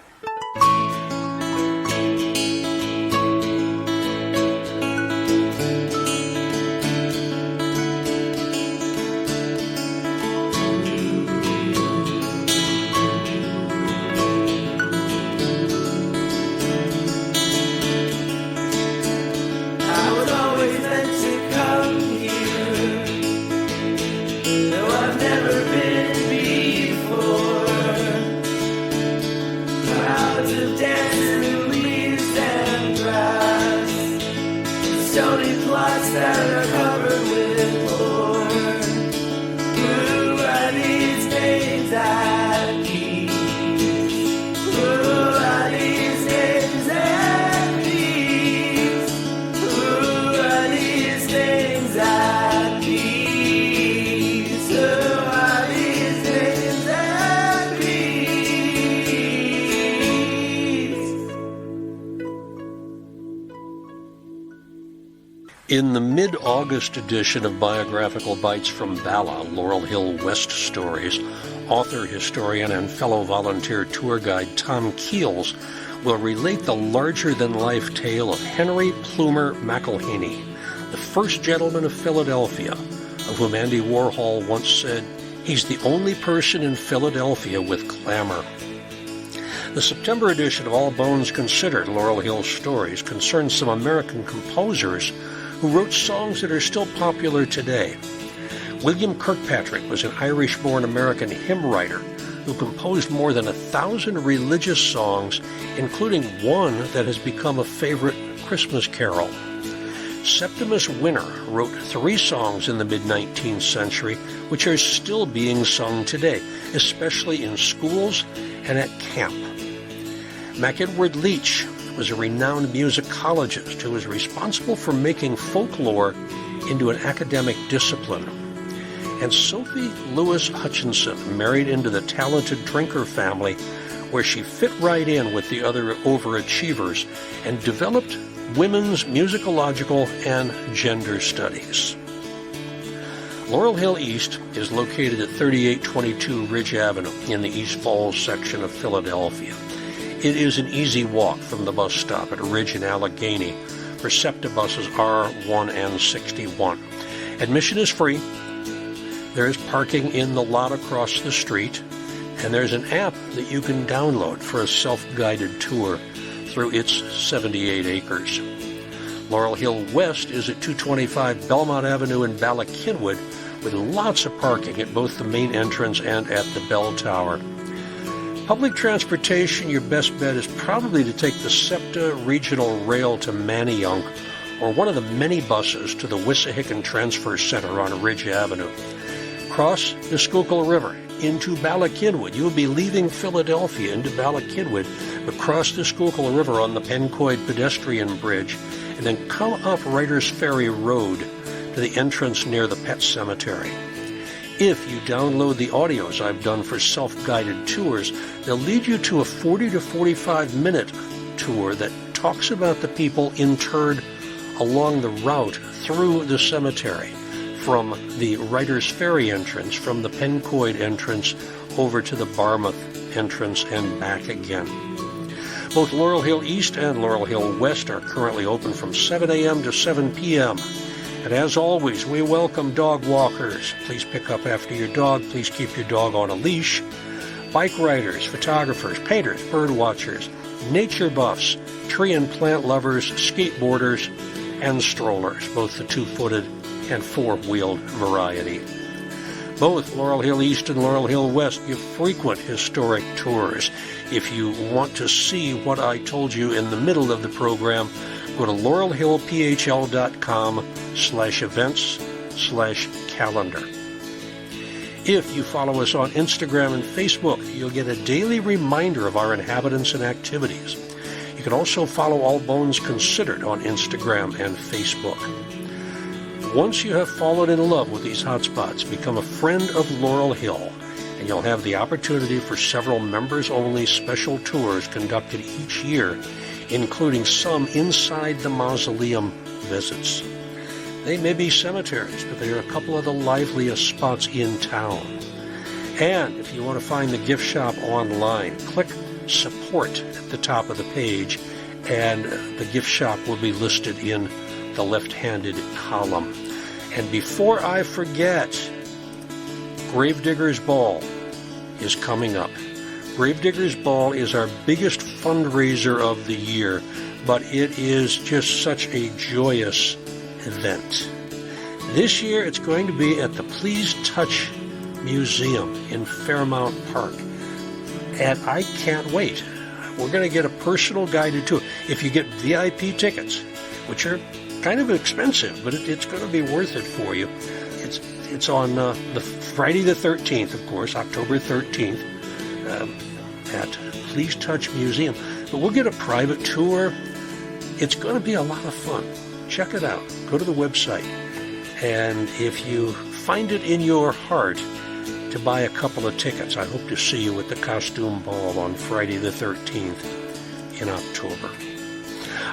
In the mid-August edition of Biographical Bites from Bala, Laurel Hill West Stories, author, historian, and fellow volunteer tour guide Tom Keels will relate the larger-than-life tale of Henry Plumer McElhaney, the first gentleman of Philadelphia, of whom Andy Warhol once said, "He's the only person in Philadelphia with glamour." The September edition of All Bones Considered, Laurel Hill Stories, concerns some American composers who wrote songs that are still popular today. William Kirkpatrick was an Irish-born American hymn writer who composed more than 1,000 religious songs, including one that has become a favorite Christmas carol. Septimus Winter wrote 3 songs in the mid-19th century, which are still being sung today, especially in schools and at camp. MacEdward Leach was a renowned musicologist who was responsible for making folklore into an academic discipline. And Sophie Lewis Hutchinson married into the talented Drinker family, where she fit right in with the other overachievers and developed women's musicological and gender studies. Laurel Hill East is located at 3822 Ridge Avenue in the East Falls section of Philadelphia. It is an easy walk from the bus stop at Ridge and Allegheny for SEPTA buses R1 and 61. Admission is free. There is parking in the lot across the street, and there's an app that you can download for a self-guided tour through its 78 acres. Laurel Hill West is at 225 Belmont Avenue in Bala Cynwyd, with lots of parking at both the main entrance and at the bell tower. Public transportation, your best bet is probably to take the SEPTA Regional Rail to Manayunk or one of the many buses to the Wissahickon Transfer Center on Ridge Avenue. Cross the Schuylkill River into Ballakidwood. You will be leaving Philadelphia into Ballakidwood, but cross the Schuylkill River on the Pencoed pedestrian bridge, and then come up Writers Ferry Road to the entrance near the Pet Cemetery. If you download the audios I've done for self-guided tours, they'll lead you to a 40 to 45 minute tour that talks about the people interred along the route through the cemetery, from the Writers Ferry entrance, from the Pencoed entrance over to the Barmouth entrance and back again. Both Laurel Hill East and Laurel Hill West are currently open from 7 a.m. to 7 p.m. And as always, we welcome dog walkers. Please pick up after your dog. Please keep your dog on a leash. Bike riders, photographers, painters, bird watchers, nature buffs, tree and plant lovers, skateboarders, and strollers, both the two-footed and four-wheeled variety. Both Laurel Hill East and Laurel Hill West give frequent historic tours. If you want to see what I told you in the middle of the program, go to laurelhillphl.com/events/calendar. If you follow us on Instagram and Facebook, you'll get a daily reminder of our inhabitants and activities. You can also follow All Bones Considered on Instagram and Facebook. Once you have fallen in love with these hotspots, become a friend of Laurel Hill, and you'll have the opportunity for several members-only special tours conducted each year, including some inside the mausoleum visits. They may be cemeteries, but they are a couple of the liveliest spots in town. And if you want to find the gift shop online, click Support at the top of the page, and the gift shop will be listed in the left-handed column. And before I forget, Gravedigger's Ball is coming up. Gravedigger's Ball is our biggest fundraiser of the year, but it is just such a joyous event. This year it's going to be at the Please Touch Museum in Fairmount Park, and I can't wait. We're going to get a personal guided tour. If you get VIP tickets, which are kind of expensive, but it's going to be worth it for you. It's on the Friday the 13th, of course, October 13th, at Please Touch Museum. But we'll get a private tour. It's going to be a lot of fun. Check it out. Go to the website. And if you find it in your heart to buy a couple of tickets, I hope to see you at the costume ball on Friday the 13th in October.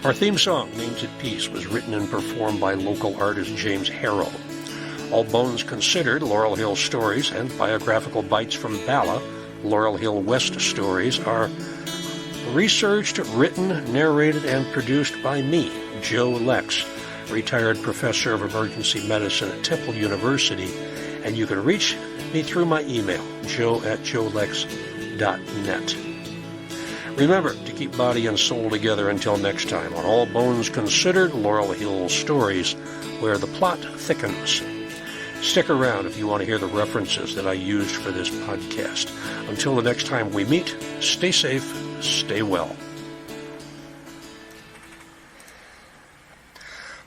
Our theme song, Names at Peace, was written and performed by local artist James Harrow. All Bones Considered, Laurel Hill Stories, and biographical bites from Bala, Laurel Hill West Stories, are researched, written, narrated, and produced by me, Joe Lex, retired professor of emergency medicine at Temple University, and you can reach me through my email, joe@joelex.net. Remember to keep body and soul together until next time on All Bones Considered, Laurel Hill Stories, where the plot thickens. Stick around if you want to hear the references that I used for this podcast. Until the next time we meet, stay safe, stay well.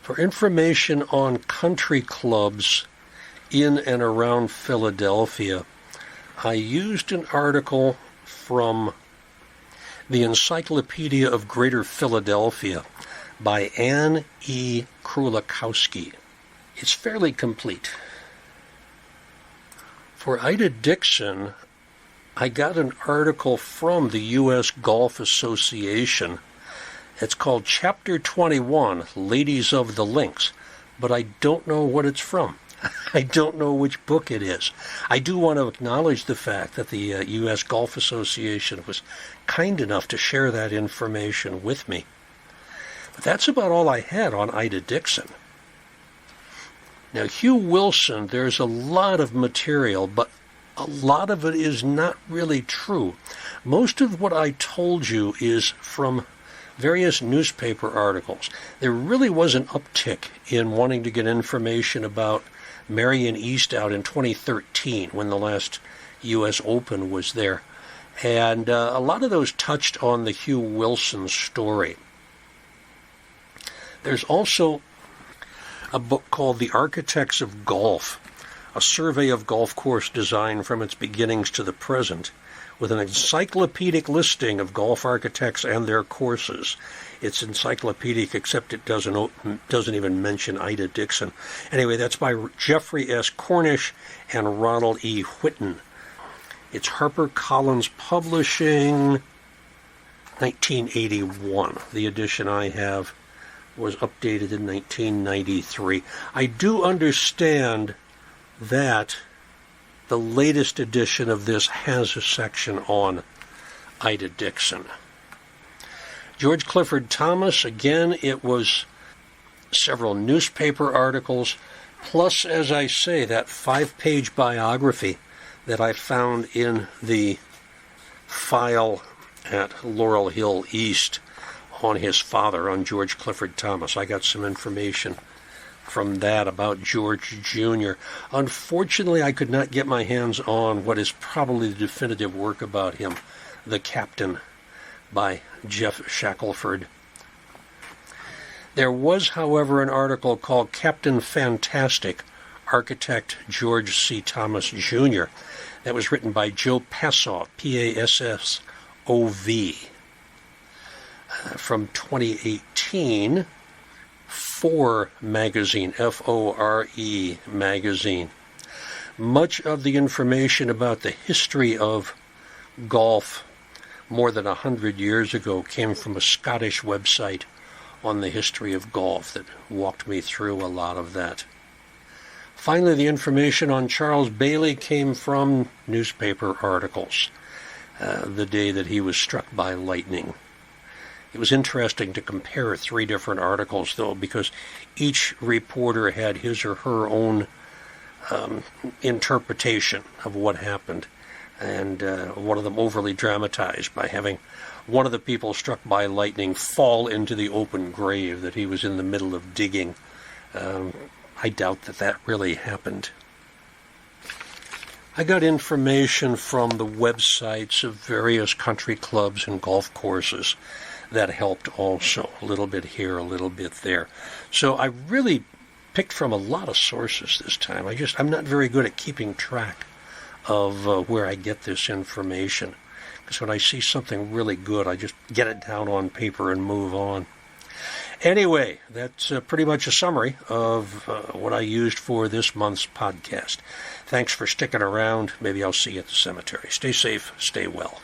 For information on country clubs in and around Philadelphia, I used an article from the Encyclopedia of Greater Philadelphia by Anne E. Krulikowski. It's fairly complete. For Ida Dixon, I got an article from the U.S. Golf Association. It's called Chapter 21, Ladies of the Links, but I don't know what it's from. I don't know which book it is. I do want to acknowledge the fact that the U.S. Golf Association was kind enough to share that information with me. But that's about all I had on Ida Dixon. Now, Hugh Wilson, there's a lot of material, but a lot of it is not really true. Most of what I told you is from various newspaper articles. There really was an uptick in wanting to get information about Merion East out in 2013 when the last U.S. Open was there. And a lot of those touched on the Hugh Wilson story. There's also a book called The Architects of Golf, a survey of golf course design from its beginnings to the present, with an encyclopedic listing of golf architects and their courses. It's encyclopedic, except it doesn't even mention Ida Dixon. Anyway, that's by Jeffrey S. Cornish and Ronald E. Whitten. It's HarperCollins Publishing, 1981. The edition I have was updated in 1993. I do understand that the latest edition of this has a section on Ida Dixon. George Clifford Thomas, again, it was several newspaper articles, plus, as I say, that 5-page biography that I found in the file at Laurel Hill East on his father, on George Clifford Thomas. I got some information from that about George Jr. Unfortunately, I could not get my hands on what is probably the definitive work about him, The Captain, by Jeff Shackelford. There was, however, an article called Captain Fantastic, Architect George C. Thomas Jr. that was written by Joe Passoff, P-A-S-S-O-V, from 2018, Fore magazine, F-O-R-E magazine. Much of the information about the history of golf more than 100 years ago came from a Scottish website on the history of golf that walked me through a lot of that. Finally, the information on Charles Baily came from newspaper articles the day that he was struck by lightning. It was interesting to compare 3 different articles, though, because each reporter had his or her own interpretation of what happened, and one of them overly dramatized by having one of the people struck by lightning fall into the open grave that he was in the middle of digging. I doubt that really happened. I got information from the websites of various country clubs and golf courses. That helped also, a little bit here, a little bit there. So I really picked from a lot of sources this time. I'm not very good at keeping track of where I get this information. Because when I see something really good, I just get it down on paper and move on. Anyway, that's pretty much a summary of what I used for this month's podcast. Thanks for sticking around. Maybe I'll see you at the cemetery. Stay safe, stay well.